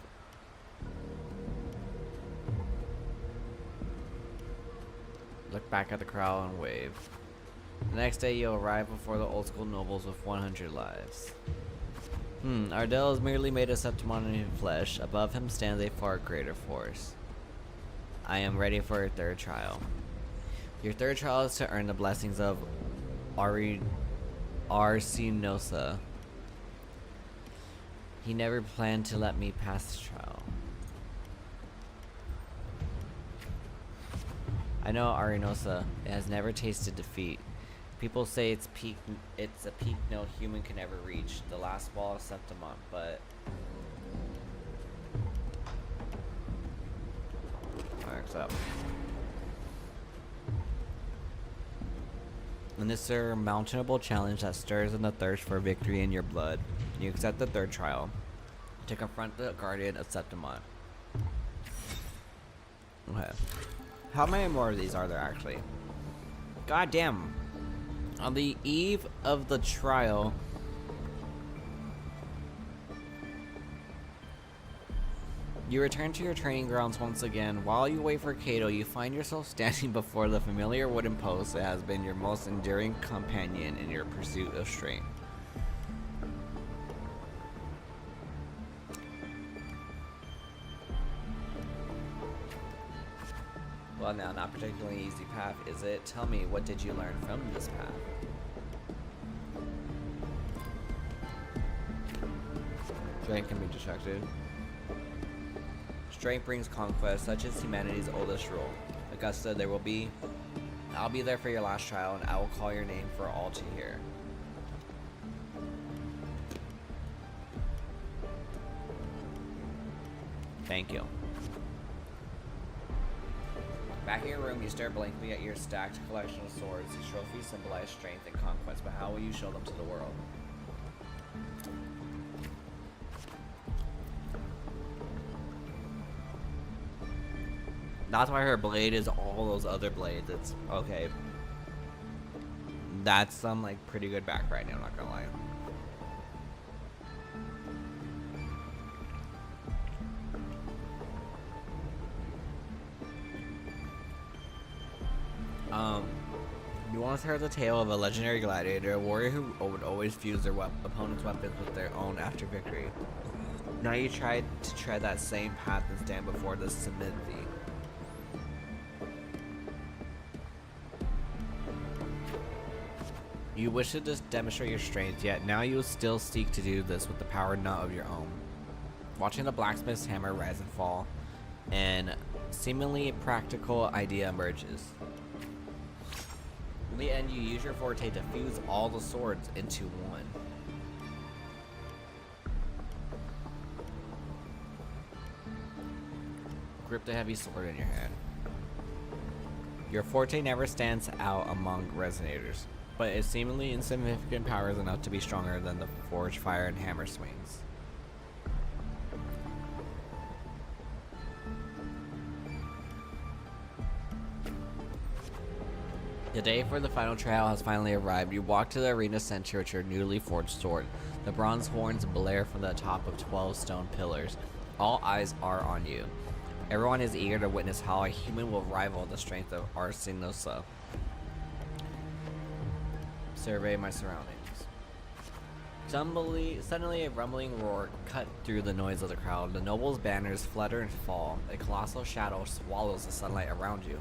Look back at the crowd and wave. The next day, you arrive before the old school nobles with 100 lives. Ardell is merely made of Septimon in flesh. Above him stands a far greater force. I am ready for your third trial. Your third trial is to earn the blessings of Arsinosa. He never planned to let me pass the trial. I know Arinosa. It has never tasted defeat. People say it's a peak no human can ever reach. The last wall of Septimont, but marks up. And this surmountable challenge that stirs in the thirst for victory in your blood. You accept the third trial to confront the guardian of Septimont. Okay. How many more of these are there actually? God damn. On the eve of the trial, you return to your training grounds once again. While you wait for Kato, you find yourself standing before the familiar wooden post that has been your most enduring companion in your pursuit of strength. Well, now, not particularly easy path, is it? Tell me, what did you learn from this path? Strength can be destructive. Strength brings conquest, such as humanity's oldest rule. Augusta, I'll be there for your last trial, and I will call your name for all to hear. Thank you. Back in your room, you stare blankly at your stacked collection of swords. These trophies symbolize strength and conquest, but how will you show them to the world? That's why her blade is all those other blades. It's okay. That's some like pretty good back right now, I'm not gonna lie. You once heard the tale of a legendary gladiator, a warrior who would always fuse their opponent's weapons with their own after victory. Now you try to tread that same path and stand before the Smithy. You wish to just demonstrate your strength, yet now you will still seek to do this with the power not of your own. Watching the blacksmith's hammer rise and fall, an seemingly practical idea emerges. In the end, you use your forte to fuse all the swords into one. Grip the heavy sword in your hand. Your forte never stands out among resonators, but its seemingly insignificant power is enough to be stronger than the forged fire and hammer swings. The day for the final trial has finally arrived. You walk to the arena center with your newly forged sword. The bronze horns blare from the top of 12 stone pillars. All eyes are on you. Everyone is eager to witness how a human will rival the strength of Arsinosa. Survey my surroundings. Suddenly a rumbling roar cut through the noise of the crowd. The noble's banners flutter and fall. A colossal shadow swallows the sunlight around you.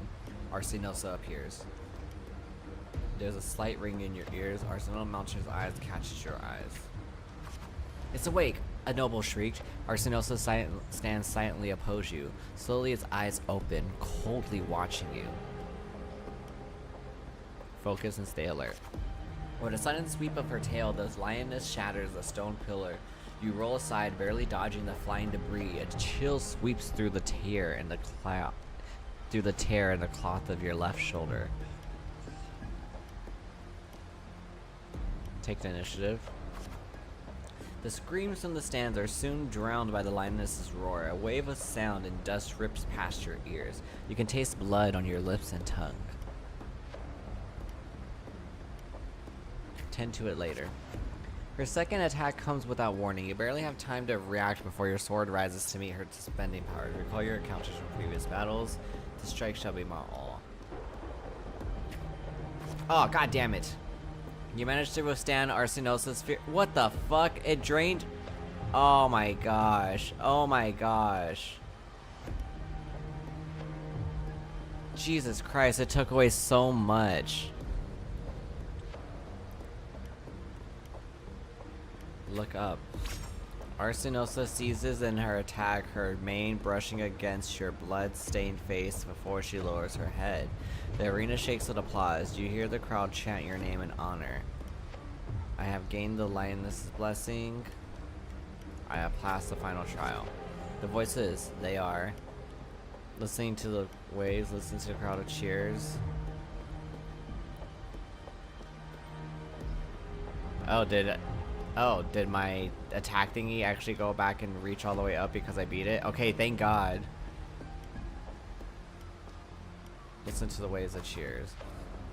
Arsinosa appears. There's a slight ring in your ears. Arsinosa Mountain's eyes catches your eyes. It's awake! A noble shrieked. Arsinosa stands silently opposed you. Slowly its eyes open, coldly watching you. Focus and stay alert. With a sudden sweep of her tail, the lioness shatters a stone pillar. You roll aside, barely dodging the flying debris. A chill sweeps through the tear in the cloth of your left shoulder. Take the initiative. The screams from the stands are soon drowned by the lioness's roar. A wave of sound and dust rips past your ears. You can taste blood on your lips and tongue. Tend to it later. Her second attack comes without warning. You barely have time to react before your sword rises to meet her suspending power. Recall your encounters from previous battles. The strike shall be my all. Oh, god damn it. You managed to withstand Arsinosa's fear. What the fuck? It drained. Oh my gosh. Oh my gosh. Jesus Christ, it took away so much. Look up. Arsinosa seizes in her attack, her mane brushing against your blood-stained face before she lowers her head. The arena shakes with applause. You hear the crowd chant your name in honor. I have gained the lioness's blessing. I have passed the final trial. The voices, they are listening to the waves, listening to the crowd of cheers. Did my attack thingy actually go back and reach all the way up because I beat it? Okay, thank God. Listen to the waves of cheers.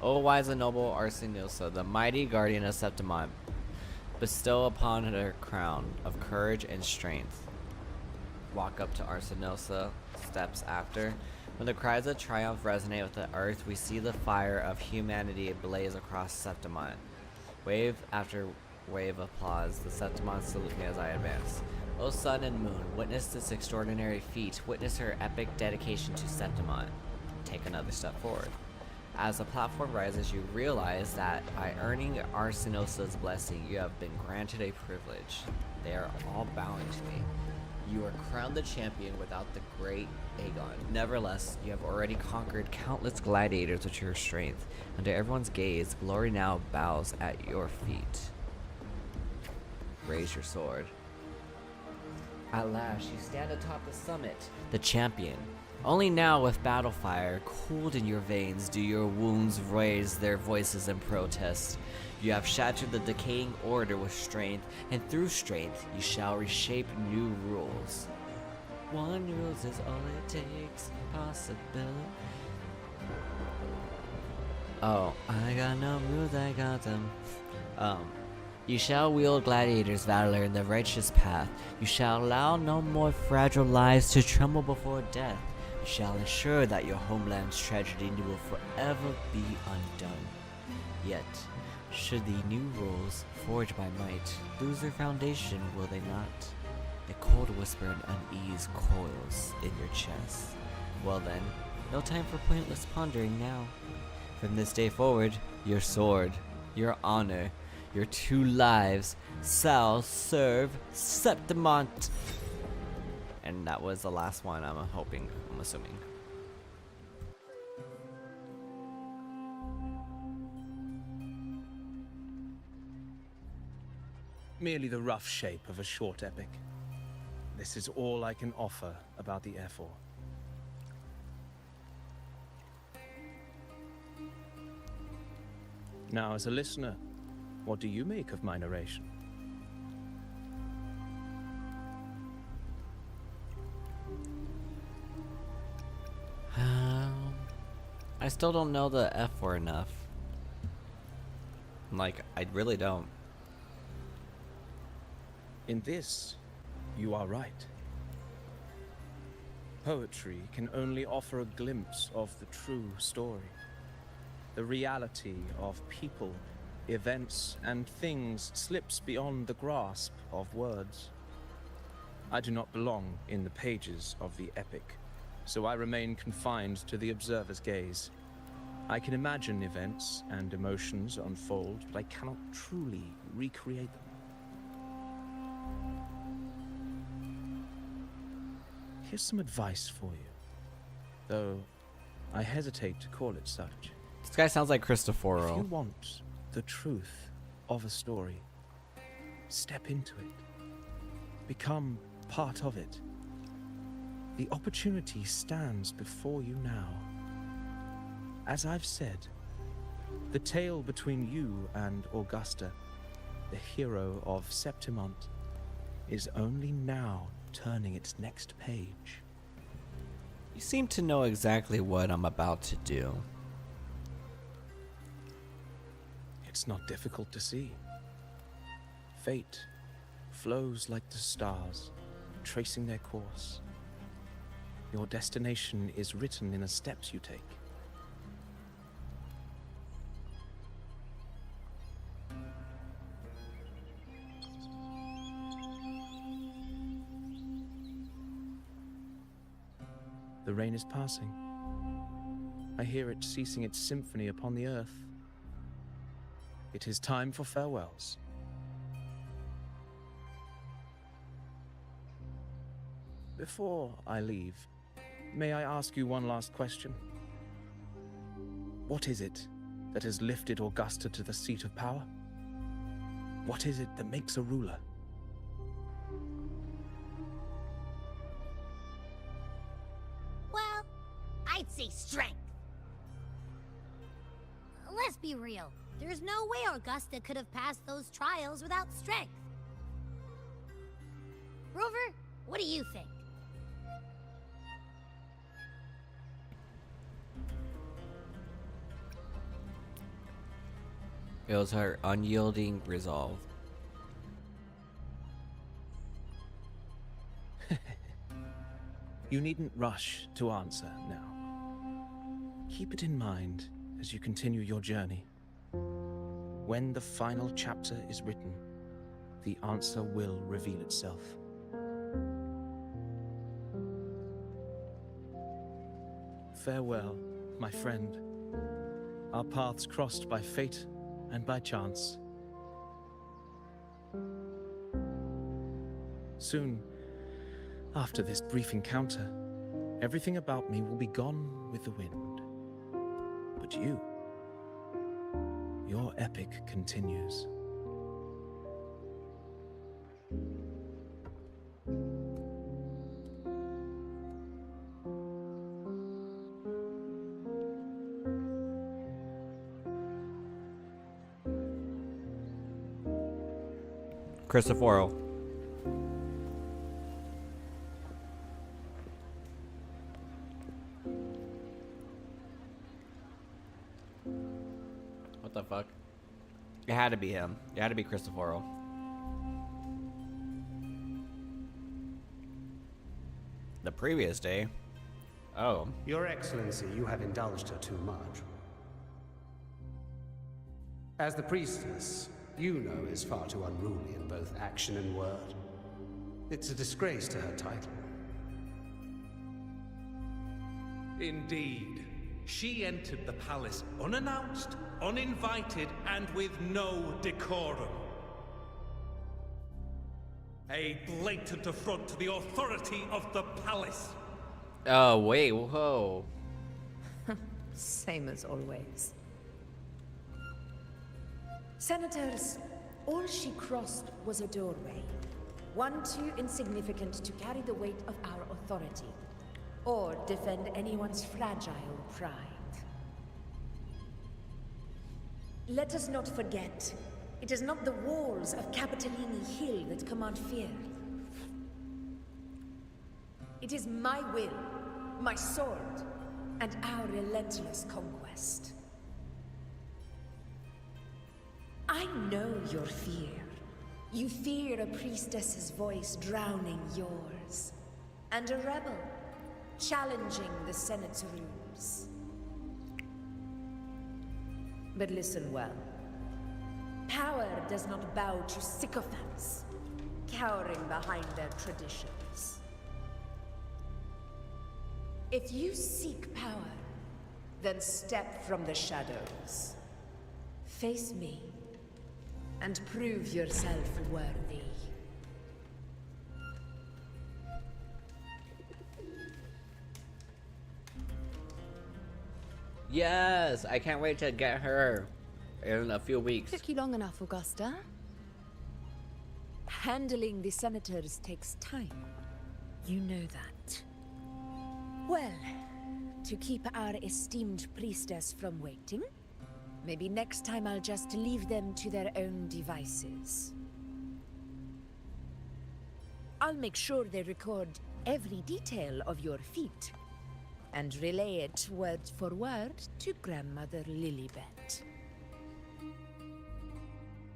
O wise and noble Arsinosa, the mighty guardian of Septimont, bestow upon her crown of courage and strength. Walk up to Arsinosa, steps after. When the cries of triumph resonate with the earth, we see the fire of humanity blaze across Septimont. Wave after wave of applause. The Septimont salute me as I advance. O sun and moon, witness this extraordinary feat. Witness her epic dedication to Septimont. Take another step forward. As the platform rises, you realize that by earning Arsinosa's blessing, you have been granted a privilege. They are all bowing to me. You are crowned the champion without the great Aegon. Nevertheless, you have already conquered countless gladiators with your strength. Under everyone's gaze, glory now bows at your feet. Raise your sword. At last, you stand atop the summit, the champion. Only now, with battle fire cooled in your veins, do your wounds raise their voices in protest. You have shattered the decaying order with strength, and through strength you shall reshape new rules. One rules is all it takes, possibility. Oh, I got no rules, I got them. You shall wield gladiators' valor in the righteous path. You shall allow no more fragile lives to tremble before death. You shall ensure that your homeland's tragedy will forever be undone. Yet, should the new rules, forged by might, lose their foundation, will they not? A cold whisper and unease coils in your chest. Well then, no time for pointless pondering now. From this day forward, your sword, your honor, your 2 lives shall serve Septimont. And that was the last one, I'm assuming. Merely the rough shape of a short epic. This is all I can offer about the F4. Now, as a listener, what do you make of my narration? I still don't know the F4 enough. Like, I really don't. In this, you are right. Poetry can only offer a glimpse of the true story. The reality of people, events, and things slips beyond the grasp of words. I do not belong in the pages of the epic, so I remain confined to the observer's gaze. I can imagine events and emotions unfold, but I cannot truly recreate them. Here's some advice for you, though I hesitate to call it such. This guy sounds like If Cristoforo. you want the truth of a story, step into it. Become part of it. The opportunity stands before you now. As I've said, the tale between you and Augusta, the hero of Septimont, is only now turning its next page. You seem to know exactly what I'm about to do. It's not difficult to see. Fate flows like the stars, tracing their course. Your destination is written in the steps you take. The rain is passing. I hear it ceasing its symphony upon the earth. It is time for farewells. Before I leave, may I ask you one last question? What is it that has lifted Augusta to the seat of power? What is it that makes a ruler? Well, I'd say strength. Let's be real. There's no way Augusta could have passed those trials without strength. Rover, what do you think? It was her unyielding resolve. You needn't rush to answer now. Keep it in mind as you continue your journey. When the final chapter is written, the answer will reveal itself. Farewell, my friend. Our paths crossed by fate and by chance. Soon, after this brief encounter, everything about me will be gone with the wind. But you, your epic continues. Cristoforo. What the fuck? It had to be him. It had to be Cristoforo. The previous day? Oh. Your Excellency, you have indulged her too much. As the priestess, you know is far too unruly in both action and word. It's a disgrace to her title. Indeed. She entered the palace unannounced, uninvited, and with no decorum. A blatant affront to the authority of the palace. Oh, wait, whoa. Same as always. Senators, all she crossed was a doorway. One too insignificant to carry the weight of our authority, or defend anyone's fragile pride. Let us not forget, it is not the walls of Capitolini Hill that command fear. It is my will, my sword, and our relentless conquest. I know your fear. You fear a priestess's voice drowning yours, and a rebel challenging the Senate's rules. But listen well. Power does not bow to sycophants, cowering behind their traditions. If you seek power, then step from the shadows. Face me, and prove yourself worthy. Yes, I can't wait to get her in a few weeks. Took you long enough, Augusta. Handling the senators takes time. You know that. Well, to keep our esteemed priestess from waiting, maybe next time I'll just leave them to their own devices. I'll make sure they record every detail of your feat, and relay it word for word to Grandmother Lilibet.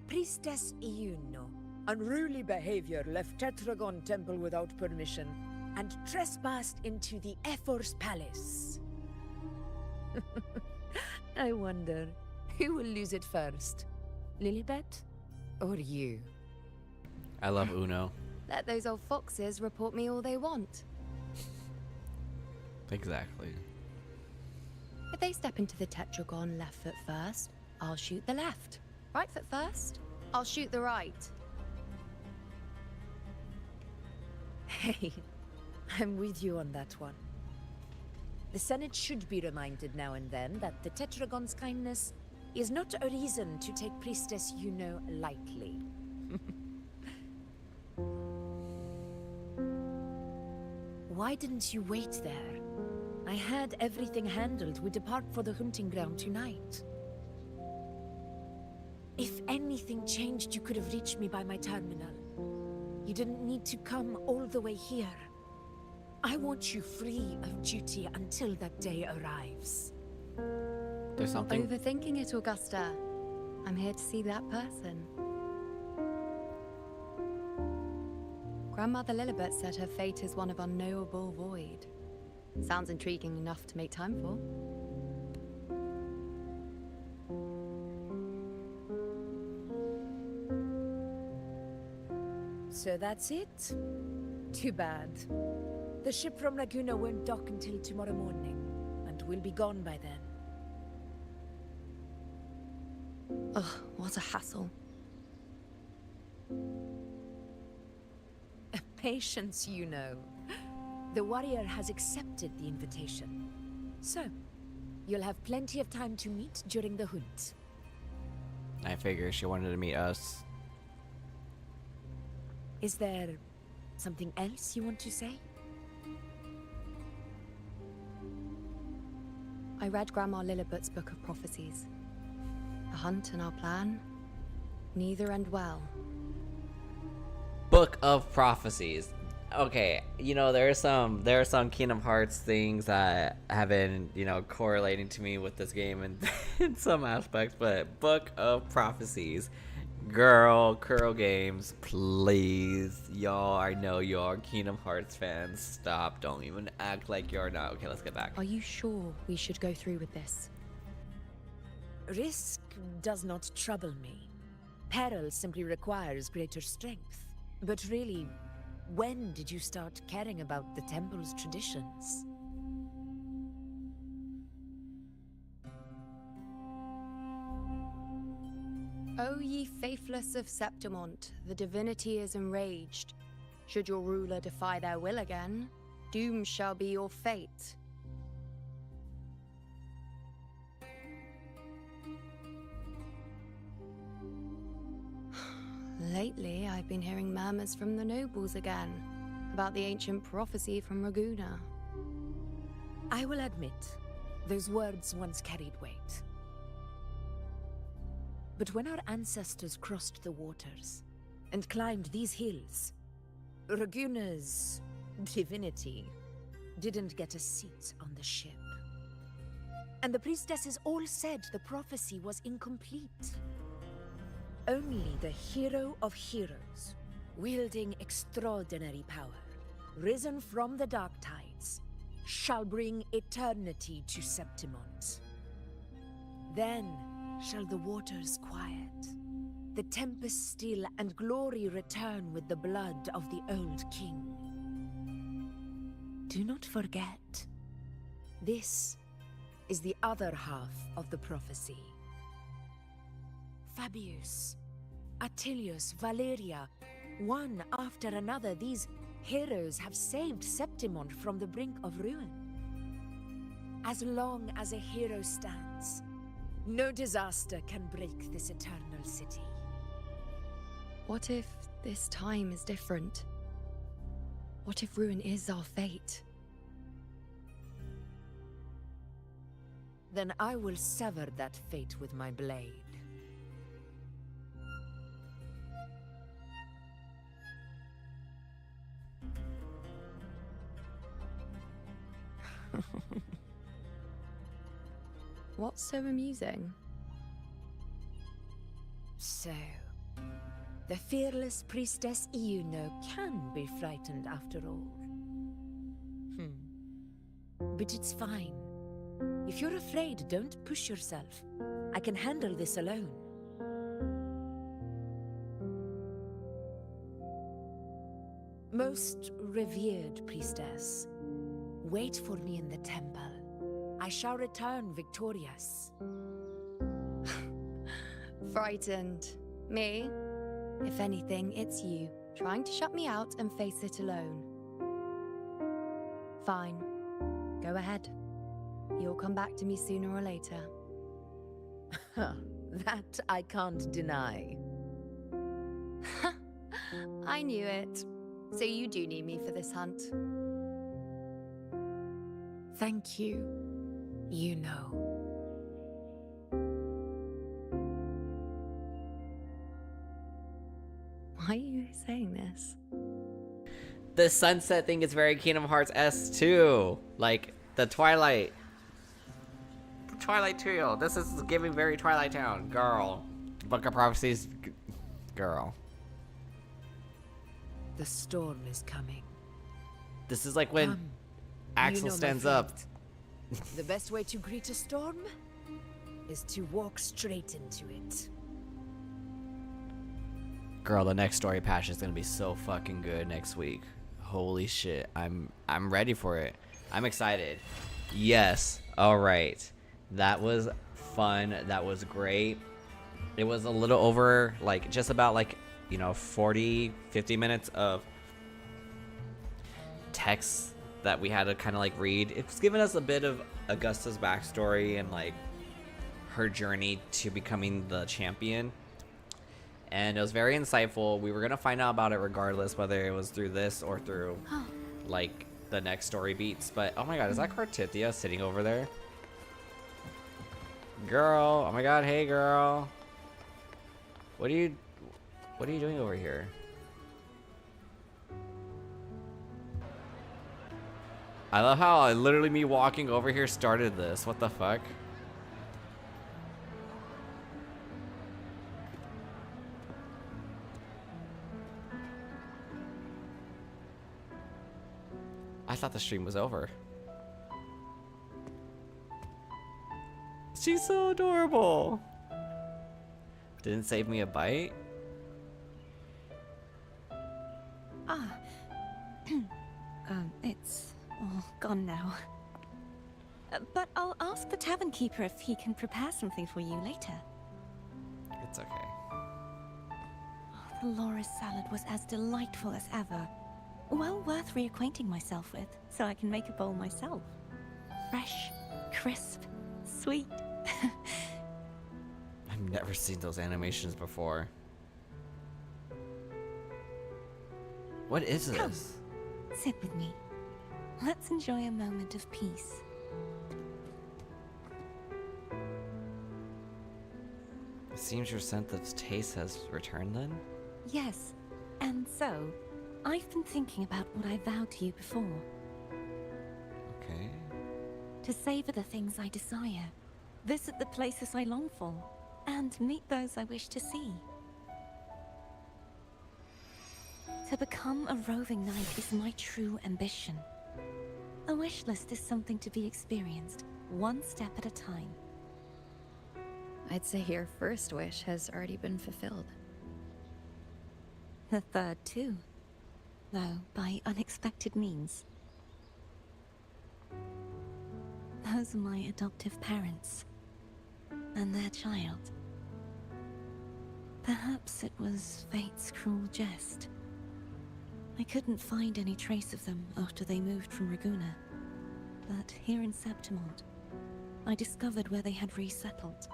Priestess Iuno, unruly behavior, left Tetragon Temple without permission, and trespassed into the Ephor's palace. I wonder, who will lose it first? Lilibet? Or you? I love Uno. Let those old foxes report me all they want. Exactly. If they step into the tetragon left foot first, I'll shoot the left. Right foot first, I'll shoot the right. Hey, I'm with you on that one. The Senate should be reminded now and then that the Tetragon's kindness is not a reason to take Priestess Yuno lightly. Why didn't you wait there? I had everything handled. We depart for the hunting ground tonight. If anything changed, you could have reached me by my terminal. You didn't need to come all the way here. I want you free of duty until that day arrives. There's something. Overthinking it, Augusta. I'm here to see that person. Grandmother Lilibet said her fate is one of unknowable void. Sounds intriguing enough to make time for. So that's it? Too bad. The ship from Laguna won't dock until tomorrow morning, and we'll be gone by then. Ugh, what a hassle. Patience, you know. The warrior has accepted the invitation. So, you'll have plenty of time to meet during the hunt. I figure she wanted to meet us. Is there something else you want to say? I read Grandma Lilibet's Book of Prophecies. The hunt and our plan, neither end well. Book of Prophecies. Okay, you know, there are some Kingdom Hearts things that have been, you know, correlating to me with this game and in some aspects, but Book of Prophecies. Girl, Kuro Games, please. Y'all, I know you're Kingdom Hearts fans. Stop, don't even act like you're not. Okay, let's get back. Are you sure we should go through with this? Risk does not trouble me. Peril simply requires greater strength. But really, when did you start caring about the temple's traditions? O ye faithless of Septimont, the divinity is enraged. Should your ruler defy their will again, doom shall be your fate. Lately, I've been hearing murmurs from the nobles again, about the ancient prophecy from Raguna. I will admit, those words once carried weight. But when our ancestors crossed the waters and climbed these hills, Raguna's divinity didn't get a seat on the ship. And the priestesses all said the prophecy was incomplete. Only the hero of heroes, wielding extraordinary power, risen from the dark tides, shall bring eternity to Septimont. Then shall the waters quiet, the tempest still, and glory return with the blood of the old king. Do not forget, this is the other half of the prophecy. Fabius, Attilius, Valeria, one after another, these heroes have saved Septimont from the brink of ruin. As long as a hero stands, no disaster can break this eternal city. What if this time is different? What if ruin is our fate? Then I will sever that fate with my blade. What's so amusing? So, the fearless priestess Yuno can be frightened after all. But it's fine. If you're afraid, don't push yourself. I can handle this alone. Most revered priestess, wait for me in the temple. I shall return victorious. Frightened. Me? If anything, it's you, trying to shut me out and face it alone. Fine. Go ahead. You'll come back to me sooner or later. That I can't deny. I knew it. So you do need me for this hunt. Thank you. You know. Why are you saying this? The sunset thing is very Kingdom Hearts S too. Like the Twilight trio. This is giving very Twilight Town. Girl. Book of Prophecies. Girl. The storm is coming. This is like when Come. Axel You know my stands up. fate. The best way to greet a storm is to walk straight into it. Girl, the next story patch is gonna be so fucking good next week. Holy shit. I'm ready for it. I'm excited. Yes. Alright. That was fun. That was great. It was a little over, like, just about, like, you know, 40, 50 minutes of text that we had to kind of, like, read. It's given us a bit of Augusta's backstory and, like, her journey to becoming the champion. And it was very insightful. We were going to find out about it regardless, whether it was through this or through, like, the next story beats. But, oh my god, is that Cartithia sitting over there? Girl, oh my god, hey girl. What are you doing over here? I love how literally me walking over here started this. What the fuck? I thought the stream was over. She's so adorable. Didn't save me a bite? It's all gone now. But I'll ask the tavern keeper if he can prepare something for you later. It's okay. The loris salad was as delightful as ever. Well worth reacquainting myself with, so I can make a bowl myself. Fresh, crisp, sweet. I've never seen those animations before. What is this? Come, sit with me. Let's enjoy a moment of peace. It seems your sense of taste has returned then? Yes, and so, I've been thinking about what I vowed to you before. Okay. To savor the things I desire, visit the places I long for, and meet those I wish to see. To become a roving knight is my true ambition. A wish list is something to be experienced, one step at a time. I'd say your first wish has already been fulfilled. The third too, though by unexpected means. Those are my adoptive parents, and their child. Perhaps it was fate's cruel jest. I couldn't find any trace of them after they moved from Raguna, but here in Septimont, I discovered where they had resettled.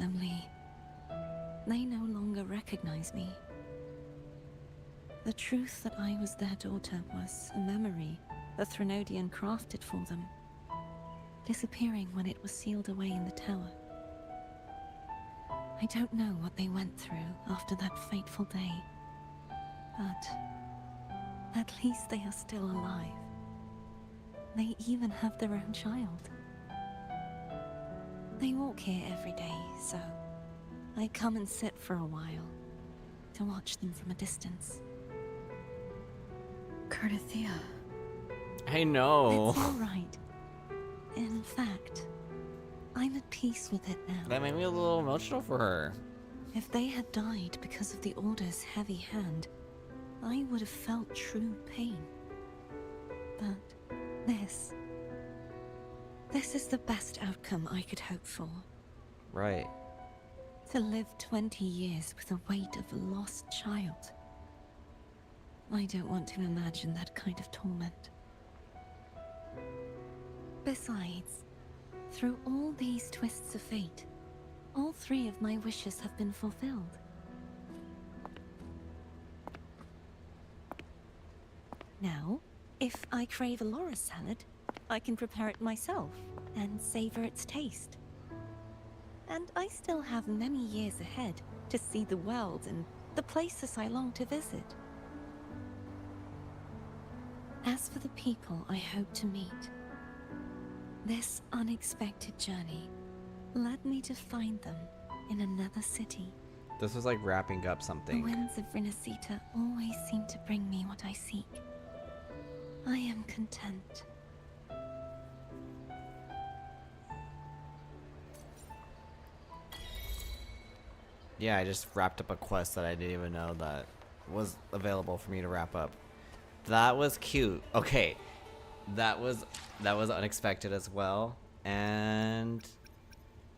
Only, they no longer recognize me. The truth that I was their daughter was a memory the Threnodian crafted for them, disappearing when it was sealed away in the tower. I don't know what they went through after that fateful day, but at least they are still alive. They even have their own child. They walk here every day, so I come and sit for a while to watch them from a distance. Cartithia. I know. It's all right. In fact, I'm at peace with it now. That made me a little emotional for her. If they had died because of the Order's heavy hand, I would have felt true pain. But This is the best outcome I could hope for. Right. To live 20 years with the weight of a lost child. I don't want to imagine that kind of torment. Besides, through all these twists of fate, all 3 of my wishes have been fulfilled. Now, if I crave a Laura salad, I can prepare it myself and savor its taste. And I still have many years ahead to see the world and the places I long to visit. As for the people I hope to meet, this unexpected journey led me to find them in another city. This was like wrapping up The something. winds of Renacita always seem to bring me what I seek. I am content. Yeah, I just wrapped up a quest that I didn't even know that was available for me to wrap up. That was cute. Okay. That was unexpected as well. And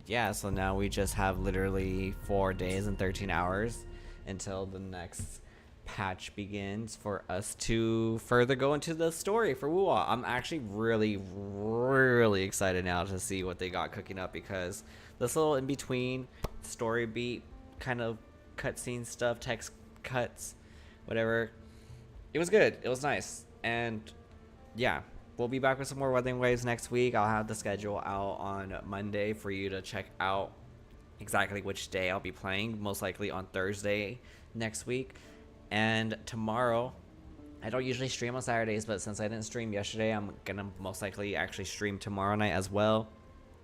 yeah, so now we just have literally 4 days and 13 hours until the next patch begins for us to further go into the story for WoA. I'm actually really excited now to see what they got cooking up, because this little in between story beat kind of cutscene stuff, text cuts, whatever, it was good. It was nice. And yeah, we'll be back with some more Wuthering Waves next week. I'll have the schedule out on Monday for you to check out exactly which day I'll be playing, most likely on Thursday next week. And tomorrow, I don't usually stream on Saturdays, but since I didn't stream yesterday, I'm gonna most likely actually stream tomorrow night as well.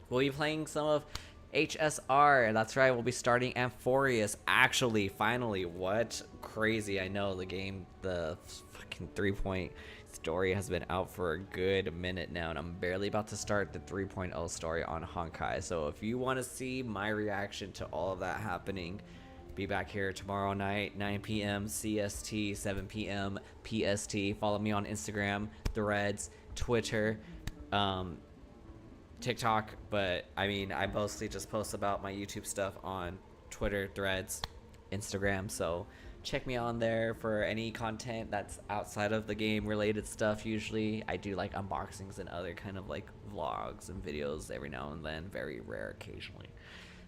We'll be playing some of HSR. That's right, we'll be starting Amphorius. Actually, finally, what? Crazy. I know the game, the fucking 3-point story has been out for a good minute now, and I'm barely about to start the 3.0 story on Honkai. So if you want to see my reaction to all of that happening, be back here tomorrow night, 9 p.m. CST, 7 p.m. PST. Follow me on Instagram, Threads, Twitter, TikTok. But I mean, I mostly just post about my YouTube stuff on Twitter, Threads, Instagram. So check me on there for any content that's outside of the game related stuff. Usually I do like unboxings and other kind of like vlogs and videos every now and then, very rare occasionally.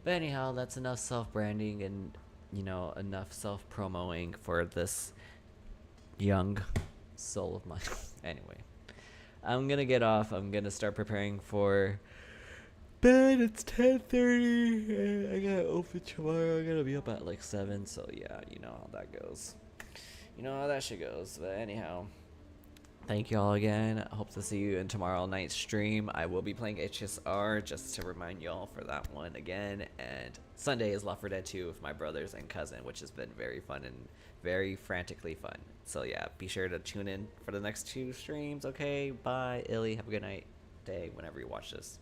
But anyhow, that's enough self-branding and, you know, enough self-promoing for this young soul of mine. Anyway, I'm gonna get off. I'm gonna start preparing for bed. It's 10:30. I gotta open tomorrow. I gotta be up at like 7. So yeah, you know how that goes. You know how that shit goes. But anyhow, thank you all again. I hope to see you in tomorrow night's stream. I will be playing HSR just to remind y'all for that one again. And Sunday is Left 4 Dead 2 with my brothers and cousin, which has been very fun and very frantically fun. So yeah, be sure to tune in for the next 2 streams. Okay, bye, Illy. Have a good night, day, whenever you watch this.